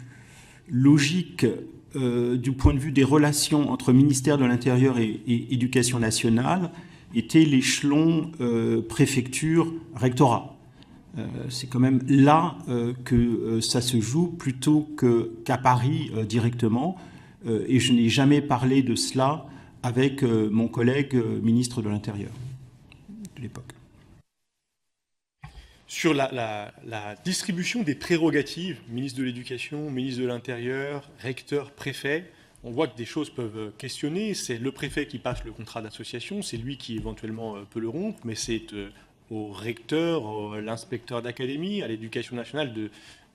logique du point de vue des relations entre ministère de l'Intérieur et Éducation nationale était l'échelon préfecture-rectorat. C'est quand même là que ça se joue plutôt qu'à Paris directement. Et je n'ai jamais parlé de cela avec mon collègue ministre de l'Intérieur de l'époque. Sur la distribution des prérogatives, ministre de l'Éducation, ministre de l'Intérieur, recteur, préfet, on voit que des choses peuvent questionner. C'est le préfet qui passe le contrat d'association, c'est lui qui éventuellement peut le rompre, mais c'est au recteur, à l'inspecteur d'académie, à l'Éducation nationale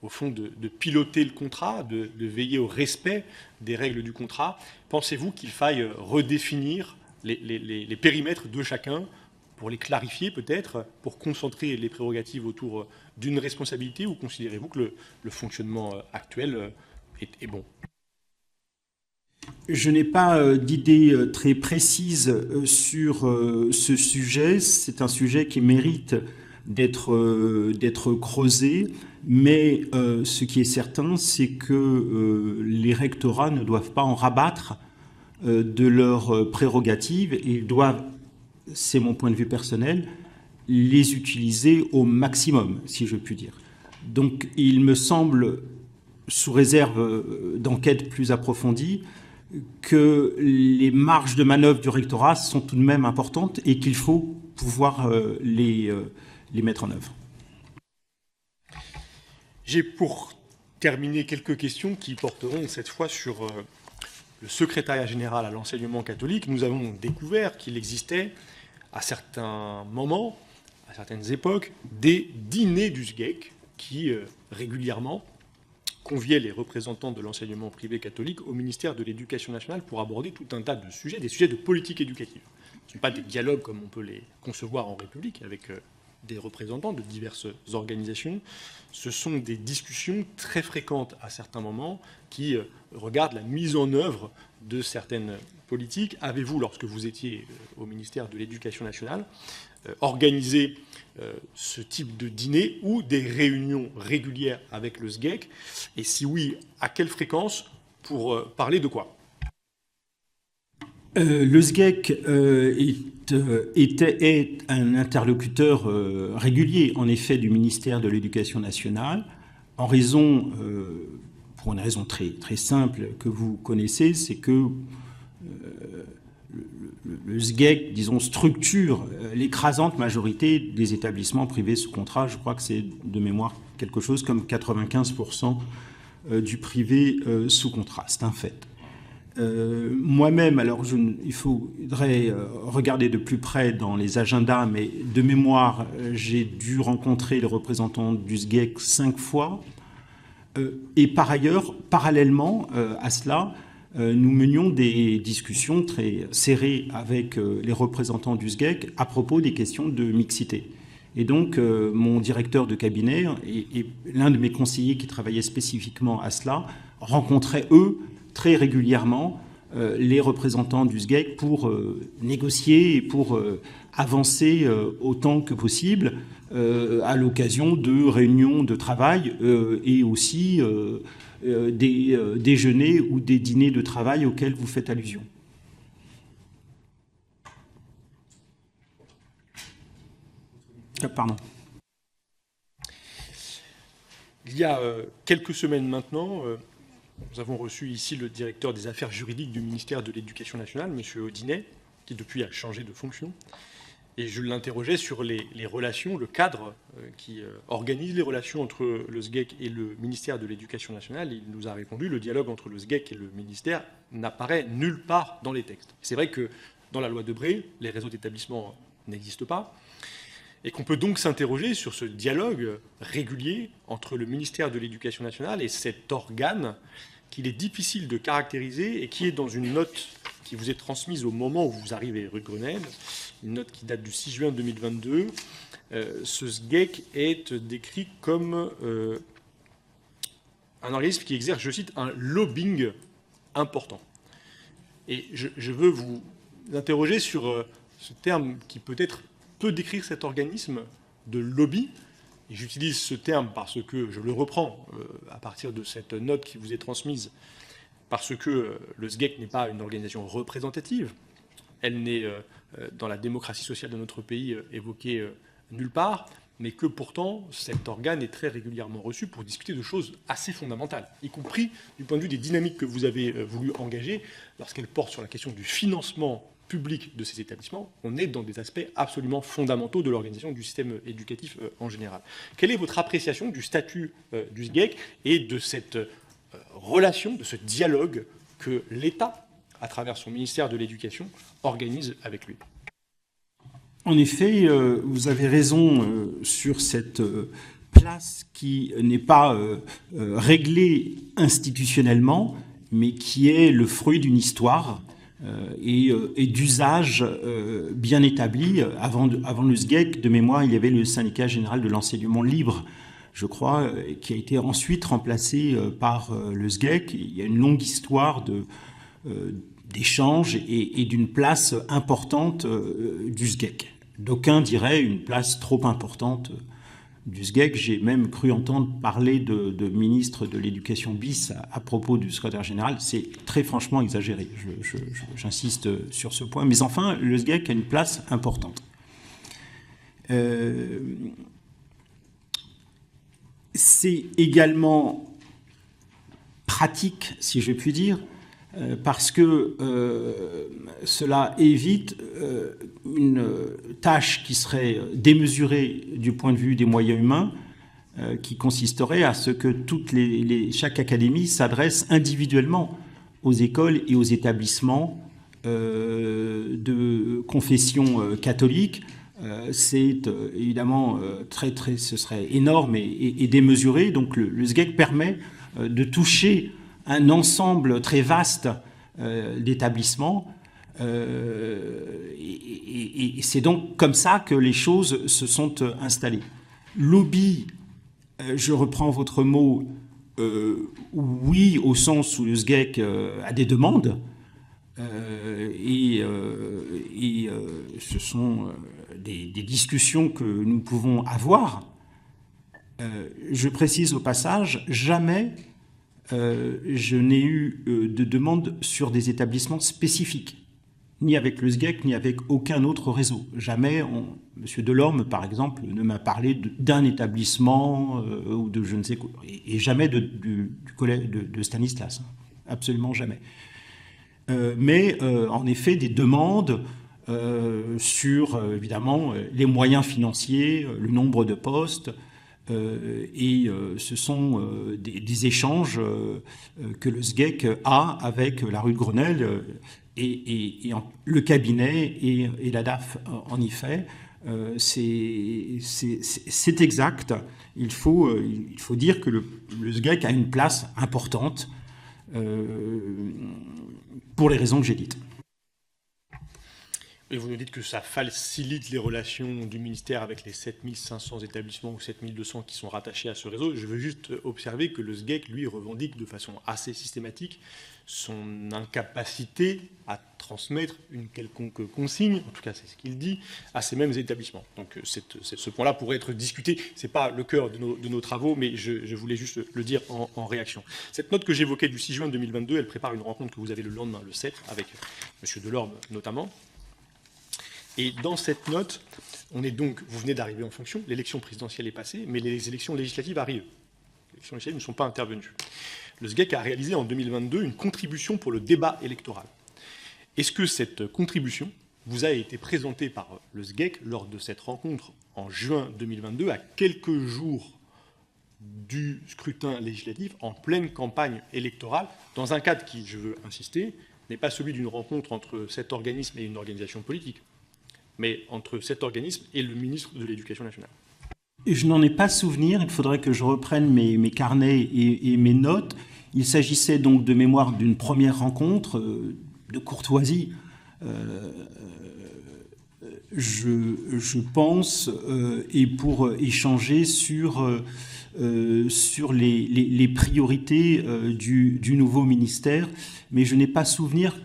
au fond de piloter le contrat, de veiller au respect des règles du contrat. Pensez-vous qu'il faille redéfinir les périmètres de chacun pour les clarifier peut-être, pour concentrer les prérogatives autour d'une responsabilité, ou considérez-vous que le fonctionnement actuel est bon ? Je n'ai pas d'idée très précise sur ce sujet. C'est un sujet qui mérite d'être creusé, mais ce qui est certain, c'est que les rectorats ne doivent pas en rabattre de leurs prérogatives et ils doivent, c'est mon point de vue personnel, les utiliser au maximum, si je puis dire. Donc il me semble, sous réserve d'enquêtes plus approfondies, que les marges de manœuvre du rectorat sont tout de même importantes et qu'il faut pouvoir les mettre en œuvre. J'ai pour terminer quelques questions qui porteront cette fois sur le secrétariat général à l'enseignement catholique. Nous avons découvert qu'il existait à certains moments, à certaines époques, des dîners du SGEC qui régulièrement conviait les représentants de l'enseignement privé catholique au ministère de l'Éducation nationale pour aborder tout un tas de sujets, des sujets de politique éducative. Ce ne sont pas des dialogues comme on peut les concevoir en République avec des représentants de diverses organisations. Ce sont des discussions très fréquentes à certains moments qui regardent la mise en œuvre de certaines politiques. Avez-vous, lorsque vous étiez au ministère de l'Éducation nationale, organisé ce type de dîner ou des réunions régulières avec le SGEC? Et si oui, à quelle fréquence, pour parler de quoi? Le SGEC est un interlocuteur régulier, en effet, du ministère de l'Éducation nationale, en raison, pour une raison très, très simple que vous connaissez, c'est que le SGEC, disons, structure l'écrasante majorité des établissements privés sous contrat. Je crois que c'est de mémoire quelque chose comme 95% du privé sous contrat. C'est un fait. Moi-même, alors il faudrait regarder de plus près dans les agendas, mais de mémoire, j'ai dû rencontrer les représentants du SGEC 5 fois. Et par ailleurs, parallèlement à cela, nous menions des discussions très serrées avec les représentants du SGEC à propos des questions de mixité. Et donc, mon directeur de cabinet et l'un de mes conseillers qui travaillait spécifiquement à cela rencontraient, eux, très régulièrement les représentants du SGEC pour négocier et pour avancer autant que possible à l'occasion de réunions de travail et aussi des déjeuners ou des dîners de travail auxquels vous faites allusion. Pardon. Il y a quelques semaines maintenant, nous avons reçu ici le directeur des affaires juridiques du ministère de l'Éducation nationale, M. Audinet, qui depuis a changé de fonction. Et je l'interrogeais sur les relations, le cadre qui organise les relations entre le SGEC et le ministère de l'Éducation nationale. Il nous a répondu, le dialogue entre le SGEC et le ministère n'apparaît nulle part dans les textes. C'est vrai que dans la loi Debré, les réseaux d'établissements n'existent pas, et qu'on peut donc s'interroger sur ce dialogue régulier entre le ministère de l'Éducation nationale et cet organe qu'il est difficile de caractériser et qui est dans une note qui vous est transmise au moment où vous arrivez rue de Grenelle, une note qui date du 6 juin 2022. Ce SGEC est décrit comme un organisme qui exerce, je cite, un lobbying important. Et je veux vous interroger sur ce terme qui peut-être peut décrire cet organisme de lobby. Et j'utilise ce terme parce que je le reprends à partir de cette note qui vous est transmise, parce que le SGEC n'est pas une organisation représentative. Elle n'est, dans la démocratie sociale de notre pays, évoquée nulle part, mais que pourtant cet organe est très régulièrement reçu pour discuter de choses assez fondamentales, y compris du point de vue des dynamiques que vous avez voulu engager lorsqu'elles portent sur la question du financement public de ces établissements. On est dans des aspects absolument fondamentaux de l'organisation du système éducatif en général. Quelle est votre appréciation du statut du SGEC et de cette relation, de ce dialogue que l'État, à travers son ministère de l'Éducation, organise avec lui? En effet, vous avez raison sur cette place qui n'est pas réglée institutionnellement, mais qui est le fruit d'une histoire et d'usages bien établis. Avant le SGEC, de mémoire, il y avait le syndicat général de l'enseignement libre, je crois, qui a été ensuite remplacé par le SGEC. Il y a une longue histoire d'échanges et d'une place importante du SGEC. D'aucuns diraient une place trop importante du SGEC. J'ai même cru entendre parler de ministre de l'Éducation bis à propos du secrétaire général. C'est très franchement exagéré. J'insiste sur ce point. Mais enfin, le SGEC a une place importante. C'est également pratique, si je puis dire, parce que cela évite une tâche qui serait démesurée du point de vue des moyens humains, qui consisterait à ce que chaque académie s'adresse individuellement aux écoles et aux établissements de confession catholique. C'est évidemment ce serait énorme et démesuré. Donc le SGEC permet de toucher un ensemble très vaste d'établissements. Et c'est donc comme ça que les choses se sont installées. Lobby, je reprends votre mot, oui, au sens où le SGEC a des demandes, ce sont des discussions que nous pouvons avoir. Je précise au passage, jamais je n'ai eu de demande sur des établissements spécifiques, ni avec le SGEC, ni avec aucun autre réseau. Jamais, M. Delorme, par exemple, ne m'a parlé d'un établissement ou de je ne sais quoi, et jamais du collège de Stanislas, absolument jamais. Mais en effet, des demandes sur, évidemment, les moyens financiers, le nombre de postes, ce sont des échanges que le SGEC a avec la rue de Grenelle et le cabinet et la DAF en y fait. C'est exact. Il faut dire que le SGEC a une place importante pour les raisons que j'ai dites. Et vous nous dites que ça facilite les relations du ministère avec les 7500 établissements ou 7200 qui sont rattachés à ce réseau. Je veux juste observer que le SGEC, lui, revendique de façon assez systématique son incapacité à transmettre une quelconque consigne, en tout cas c'est ce qu'il dit, à ces mêmes établissements. Donc ce point-là pourrait être discuté. Ce n'est pas le cœur de nos travaux, mais je voulais juste le dire en réaction. Cette note que j'évoquais du 6 juin 2022, elle prépare une rencontre que vous avez le lendemain, le 7, avec M. Delorme notamment. Et dans cette note, on est donc, vous venez d'arriver en fonction, l'élection présidentielle est passée, mais les élections législatives arrivent. Les élections législatives ne sont pas intervenues. Le SGEC a réalisé en 2022 une contribution pour le débat électoral. Est-ce que cette contribution vous a été présentée par le SGEC lors de cette rencontre en juin 2022, à quelques jours du scrutin législatif, en pleine campagne électorale, dans un cadre qui, je veux insister, n'est pas celui d'une rencontre entre cet organisme et une organisation politique, mais entre cet organisme et le ministre de l'Éducation nationale? Je n'en ai pas souvenir, il faudrait que je reprenne mes carnets et mes notes. Il s'agissait donc de mémoire d'une première rencontre, de courtoisie, je pense, et pour échanger sur les priorités du nouveau ministère. Mais je n'ai pas souvenir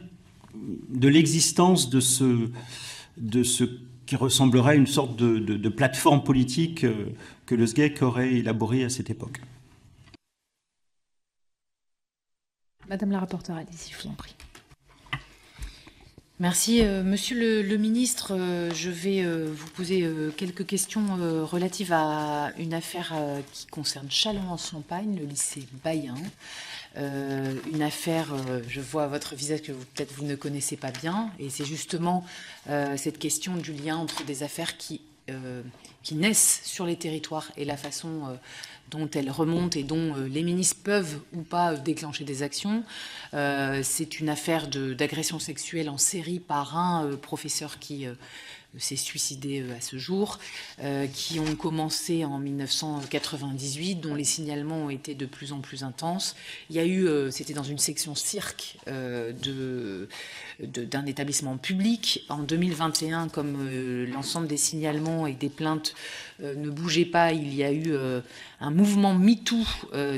de l'existence de ce qui ressemblerait à une sorte de plateforme politique que le SGEC aurait élaborée à cette époque. Madame la rapporteure, allez-y, je vous en prie. Merci. Monsieur le ministre, je vais vous poser quelques questions relatives à une affaire qui concerne Châlons-en-Champagne, le lycée Bayen. Une affaire, je vois à votre visage que peut-être vous ne connaissez pas bien, et c'est justement cette question du lien entre des affaires qui naissent sur les territoires et la façon dont elles remontent et dont les ministres peuvent ou pas déclencher des actions. C'est une affaire d'agression sexuelle en série par un professeur qui s'est suicidé à ce jour, qui ont commencé en 1998, dont les signalements ont été de plus en plus intenses. Il y a eu, c'était dans une section cirque d'un établissement public. En 2021, comme l'ensemble des signalements et des plaintes ne bougeaient pas, il y a eu un mouvement MeToo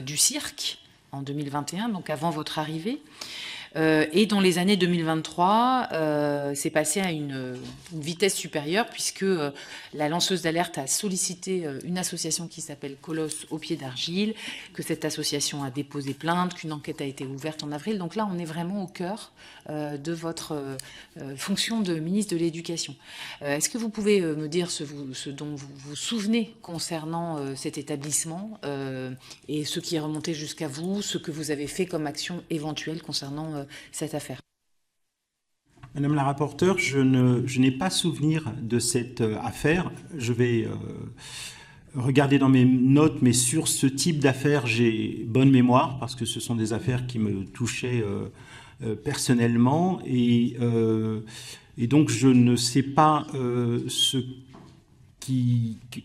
du cirque en 2021, donc avant votre arrivée. Et dans les années 2023, c'est passé à une vitesse supérieure puisque la lanceuse d'alerte a sollicité une association qui s'appelle Colosse au pied d'argile, que cette association a déposé plainte, qu'une enquête a été ouverte en avril. Donc là, on est vraiment au cœur de votre fonction de ministre de l'Éducation. Est-ce que vous pouvez me dire ce dont vous vous souvenez concernant cet établissement et ce qui est remonté jusqu'à vous, ce que vous avez fait comme action éventuelle concernant cette affaire? Madame la rapporteure, je n'ai pas souvenir de cette affaire. Je vais regarder dans mes notes, mais sur ce type d'affaires, j'ai bonne mémoire, parce que ce sont des affaires qui me touchaient personnellement, et donc je ne sais pas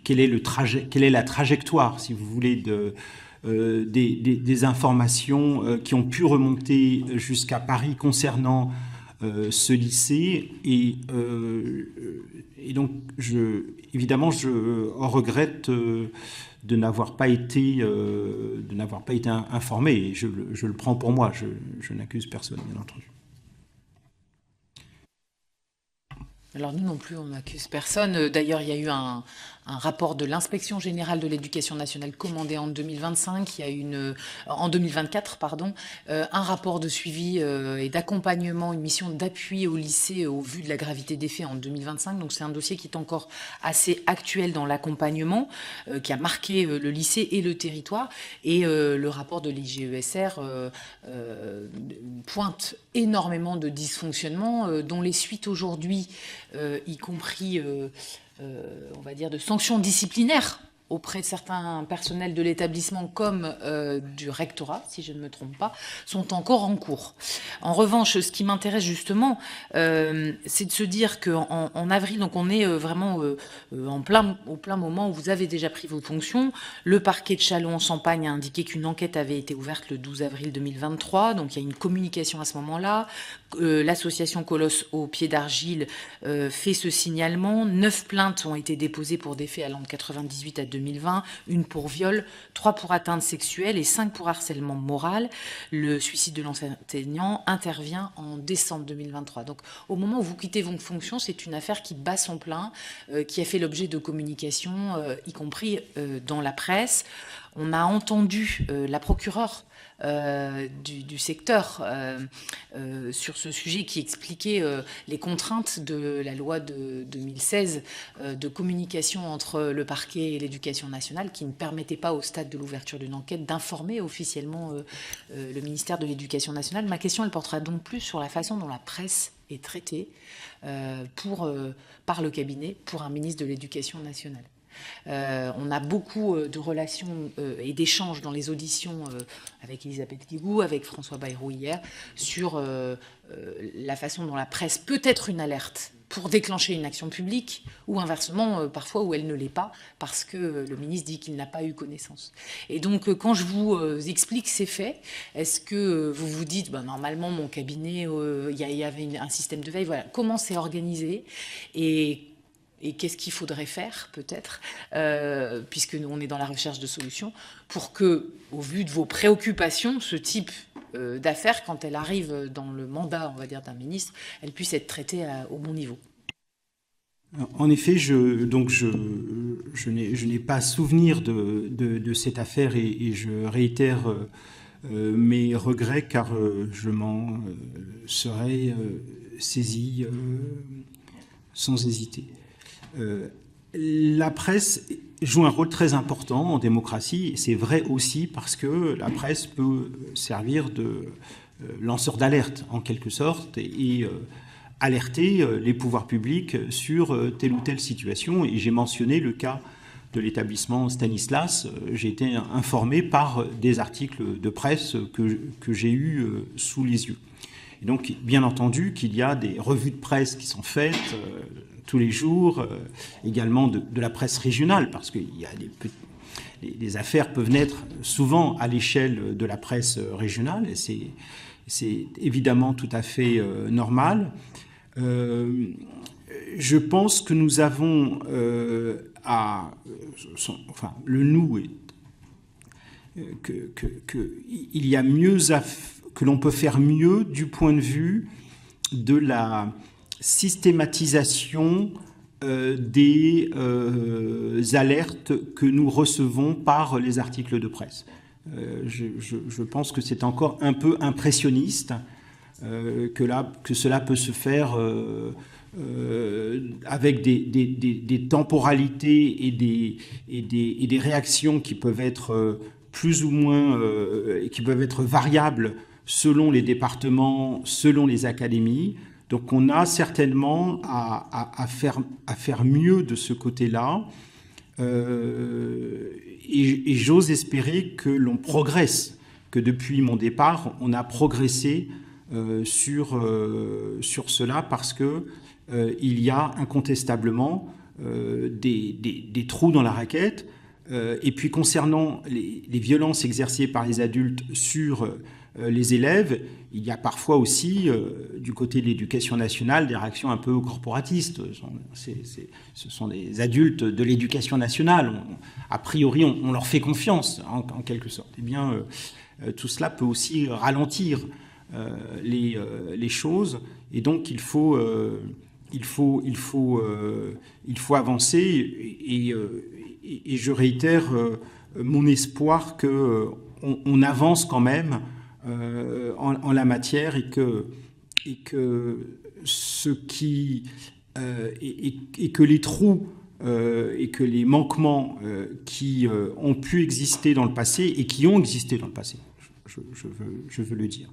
quelle est la trajectoire, si vous voulez, des informations qui ont pu remonter jusqu'à Paris concernant ce lycée, et donc évidemment je regrette de n'avoir pas été informé, et je le prends pour moi, je n'accuse personne, bien entendu. Alors nous non plus, on n'accuse personne. D'ailleurs, il y a eu un rapport de l'Inspection générale de l'éducation nationale commandé en 2025, il y a en 2024, pardon, un rapport de suivi et d'accompagnement, une mission d'appui au lycée au vu de la gravité des faits en 2025. Donc c'est un dossier qui est encore assez actuel dans l'accompagnement, qui a marqué le lycée et le territoire. Et le rapport de l'IGESR pointe énormément de dysfonctionnements dont les suites aujourd'hui, y compris on va dire de sanctions disciplinaires auprès de certains personnels de l'établissement comme du rectorat, si je ne me trompe pas, sont encore en cours. En revanche, ce qui m'intéresse justement, c'est de se dire qu'en avril, donc on est vraiment au plein moment où vous avez déjà pris vos fonctions. Le parquet de Châlons-en-Champagne a indiqué qu'une enquête avait été ouverte le 12 avril 2023, donc il y a une communication à ce moment-là. L'association Colosse au pied d'argile fait ce signalement. 9 plaintes ont été déposées pour des faits allant de 98 à 2020, une pour viol, 3 pour atteinte sexuelle et 5 pour harcèlement moral. Le suicide de l'enseignant intervient en décembre 2023. Donc au moment où vous quittez vos fonctions, c'est une affaire qui bat son plein, qui a fait l'objet de communication, y compris dans la presse. On a entendu la procureure du secteur sur ce sujet qui expliquait les contraintes de la loi de 2016 de communication entre le parquet et l'éducation nationale qui ne permettait pas au stade de l'ouverture d'une enquête d'informer officiellement le ministère de l'Éducation nationale. Ma question, elle portera donc plus sur la façon dont la presse est traitée par le cabinet pour un ministre de l'Éducation nationale. On a beaucoup de relations et d'échanges dans les auditions avec Elisabeth Guigou, avec François Bayrou hier, sur la façon dont la presse peut être une alerte pour déclencher une action publique, ou inversement, parfois où elle ne l'est pas, parce que le ministre dit qu'il n'a pas eu connaissance. Et donc, quand je vous explique ces faits, est-ce que vous vous dites, normalement, mon cabinet, il y avait un système de veille, voilà, comment c'est organisé et qu'est-ce qu'il faudrait faire, peut-être, puisque nous, on est dans la recherche de solutions, pour que, au vu de vos préoccupations, ce type d'affaires, quand elle arrive dans le mandat, on va dire, d'un ministre, elle puisse être traitée au bon niveau. En effet, je n'ai pas souvenir de cette affaire et je réitère mes regrets car je m'en serais saisi sans hésiter. La presse joue un rôle très important en démocratie et c'est vrai aussi parce que la presse peut servir de lanceur d'alerte en quelque sorte et alerter les pouvoirs publics sur telle ou telle situation. Et j'ai mentionné le cas de l'établissement Stanislas. J'ai été informé par des articles de presse que j'ai eus sous les yeux. Et donc, bien entendu, qu'il y a des revues de presse qui sont faites tous les jours, également de la presse régionale, parce qu'il y a les affaires peuvent naître souvent à l'échelle de la presse régionale, et c'est évidemment tout à fait normal. Je pense que nous avons le nous est il y a mieux que l'on peut faire mieux du point de vue de la systématisation des alertes que nous recevons par les articles de presse. Je pense que c'est encore un peu impressionniste que cela peut se faire avec des temporalités et des réactions qui peuvent être plus ou moins, qui peuvent être variables selon les départements, selon les académies. Donc on a certainement à faire mieux de ce côté-là. Et j'ose espérer que l'on progresse, que depuis mon départ, on a progressé sur cela parce que il y a incontestablement des trous dans la raquette. Et puis concernant les violences exercées par les adultes sur les élèves, il y a parfois aussi, du côté de l'éducation nationale, des réactions un peu corporatistes. Ce sont des adultes de l'éducation nationale. A priori, on leur fait confiance, en quelque sorte. Eh bien, tout cela peut aussi ralentir les choses. Et donc, il faut avancer. Et je réitère mon espoir qu'on avance quand même en la matière et que les trous et que les manquements qui ont pu exister dans le passé et qui ont existé dans le passé, je veux le dire,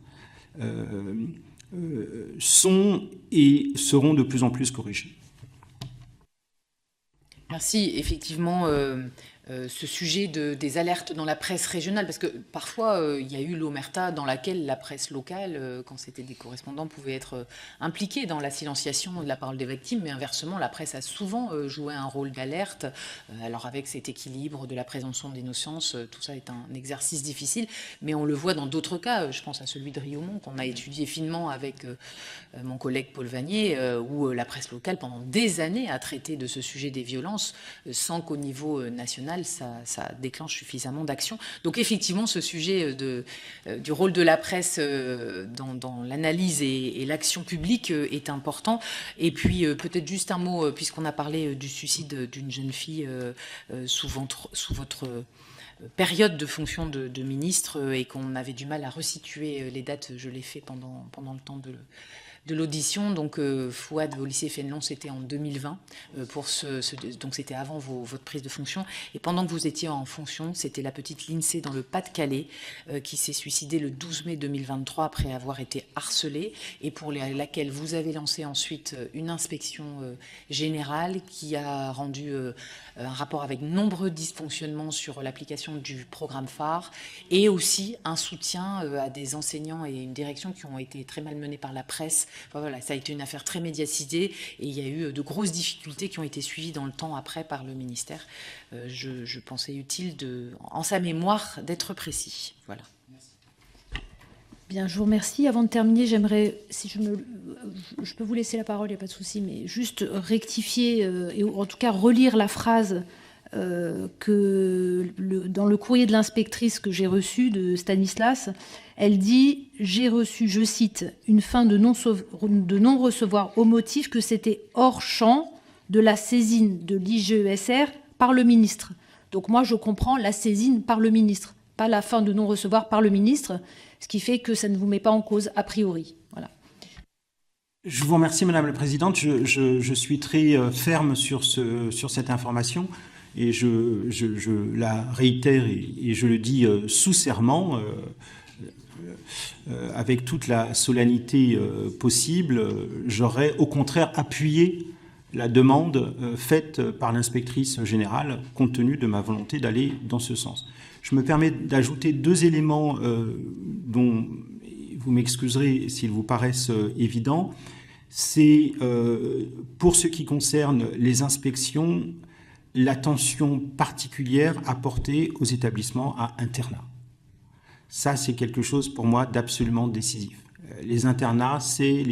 sont et seront de plus en plus corrigés. Merci. Effectivement, ce sujet des alertes dans la presse régionale, parce que parfois, il y a eu l'omerta dans laquelle la presse locale, quand c'était des correspondants, pouvait être impliquée dans la silenciation de la parole des victimes, mais inversement, la presse a souvent joué un rôle d'alerte. Alors avec cet équilibre de la présomption d'innocence, tout ça est un exercice difficile, mais on le voit dans d'autres cas. Je pense à celui de Riaumont, qu'on a étudié finement avec mon collègue Paul Vanier, où la presse locale, pendant des années, a traité de ce sujet des violences, sans qu'au niveau national, ça déclenche suffisamment d'action. Donc effectivement, ce sujet du rôle de la presse dans l'analyse et l'action publique est important. Et puis peut-être juste un mot, puisqu'on a parlé du suicide d'une jeune fille sous votre période de fonction de ministre et qu'on avait du mal à resituer les dates. Je l'ai fait pendant le temps de l'audition. Donc Fouad au lycée Fénelon, c'était en 2020 donc c'était avant votre prise de fonction, et pendant que vous étiez en fonction, c'était la petite Lindsay dans le Pas-de-Calais qui s'est suicidée le 12 mai 2023 après avoir été harcelée, et pour laquelle vous avez lancé ensuite une inspection générale qui a rendu un rapport avec nombreux dysfonctionnements sur l'application du programme phare, et aussi un soutien à des enseignants et une direction qui ont été très malmenés par la presse. Enfin, voilà, ça a été une affaire très médiatisée et il y a eu de grosses difficultés qui ont été suivies dans le temps après par le ministère. Je pensais utile, en sa mémoire, d'être précis. Voilà. Bien, je vous remercie. Avant de terminer, j'aimerais, si je peux vous laisser la parole, il n'y a pas de souci, mais juste rectifier et en tout cas relire la phrase dans le courrier de l'inspectrice que j'ai reçu de Stanislas. Elle dit « J'ai reçu, je cite, une fin de non-recevoir au motif que c'était hors champ de la saisine de l'IGESR par le ministre. Donc moi, je comprends la saisine par le ministre, pas la fin de non-recevoir par le ministre, ce qui fait que ça ne vous met pas en cause a priori. Voilà. Je vous remercie, Madame la Présidente. Je suis très ferme sur cette information et je la réitère et je le dis sous serment, avec toute la solennité possible. J'aurais au contraire appuyé la demande faite par l'inspectrice générale, compte tenu de ma volonté d'aller dans ce sens. Je me permets d'ajouter 2 éléments dont vous m'excuserez s'ils vous paraissent évidents. C'est, pour ce qui concerne les inspections, l'attention particulière apportée aux établissements à internat. Ça, c'est quelque chose pour moi d'absolument décisif. Les internats, c'est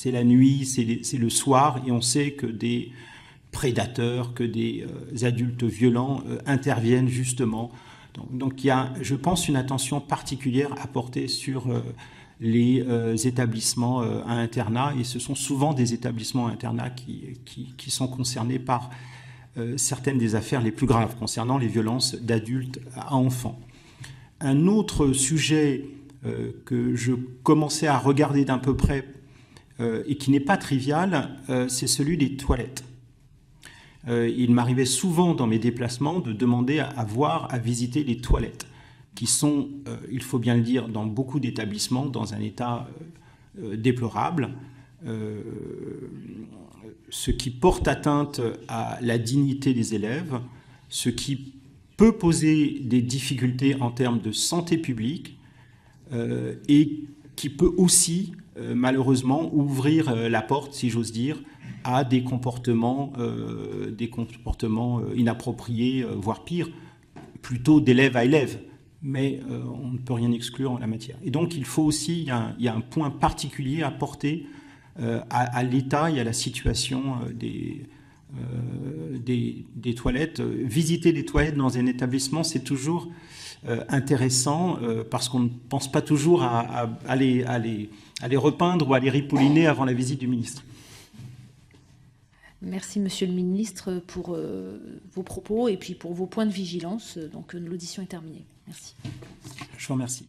la nuit, c'est le soir, et on sait que des prédateurs, que des adultes violents interviennent justement. Donc il y a, je pense, une attention particulière à porter sur les établissements à internat, et ce sont souvent des établissements à internat qui sont concernés par certaines des affaires les plus graves concernant les violences d'adultes à enfants. Un autre sujet que je commençais à regarder d'un peu près et qui n'est pas trivial, c'est celui des toilettes. Il m'arrivait souvent dans mes déplacements de demander à visiter les toilettes, qui sont, il faut bien le dire, dans beaucoup d'établissements, dans un état déplorable, ce qui porte atteinte à la dignité des élèves, ce qui peut poser des difficultés en termes de santé publique et qui peut aussi, malheureusement, ouvrir la porte, si j'ose dire, à des comportements inappropriés, voire pire, plutôt d'élève à élève. Mais on ne peut rien exclure en la matière. Et donc, il faut aussi, il y a un point particulier à porter à l'état et à la situation des toilettes. Visiter des toilettes dans un établissement, c'est toujours intéressant parce qu'on ne pense pas toujours à les repeindre ou à les ripolliner avant la visite du ministre. Merci, Monsieur le Ministre, pour vos propos et puis pour vos points de vigilance. Donc, l'audition est terminée. Merci. Je vous remercie.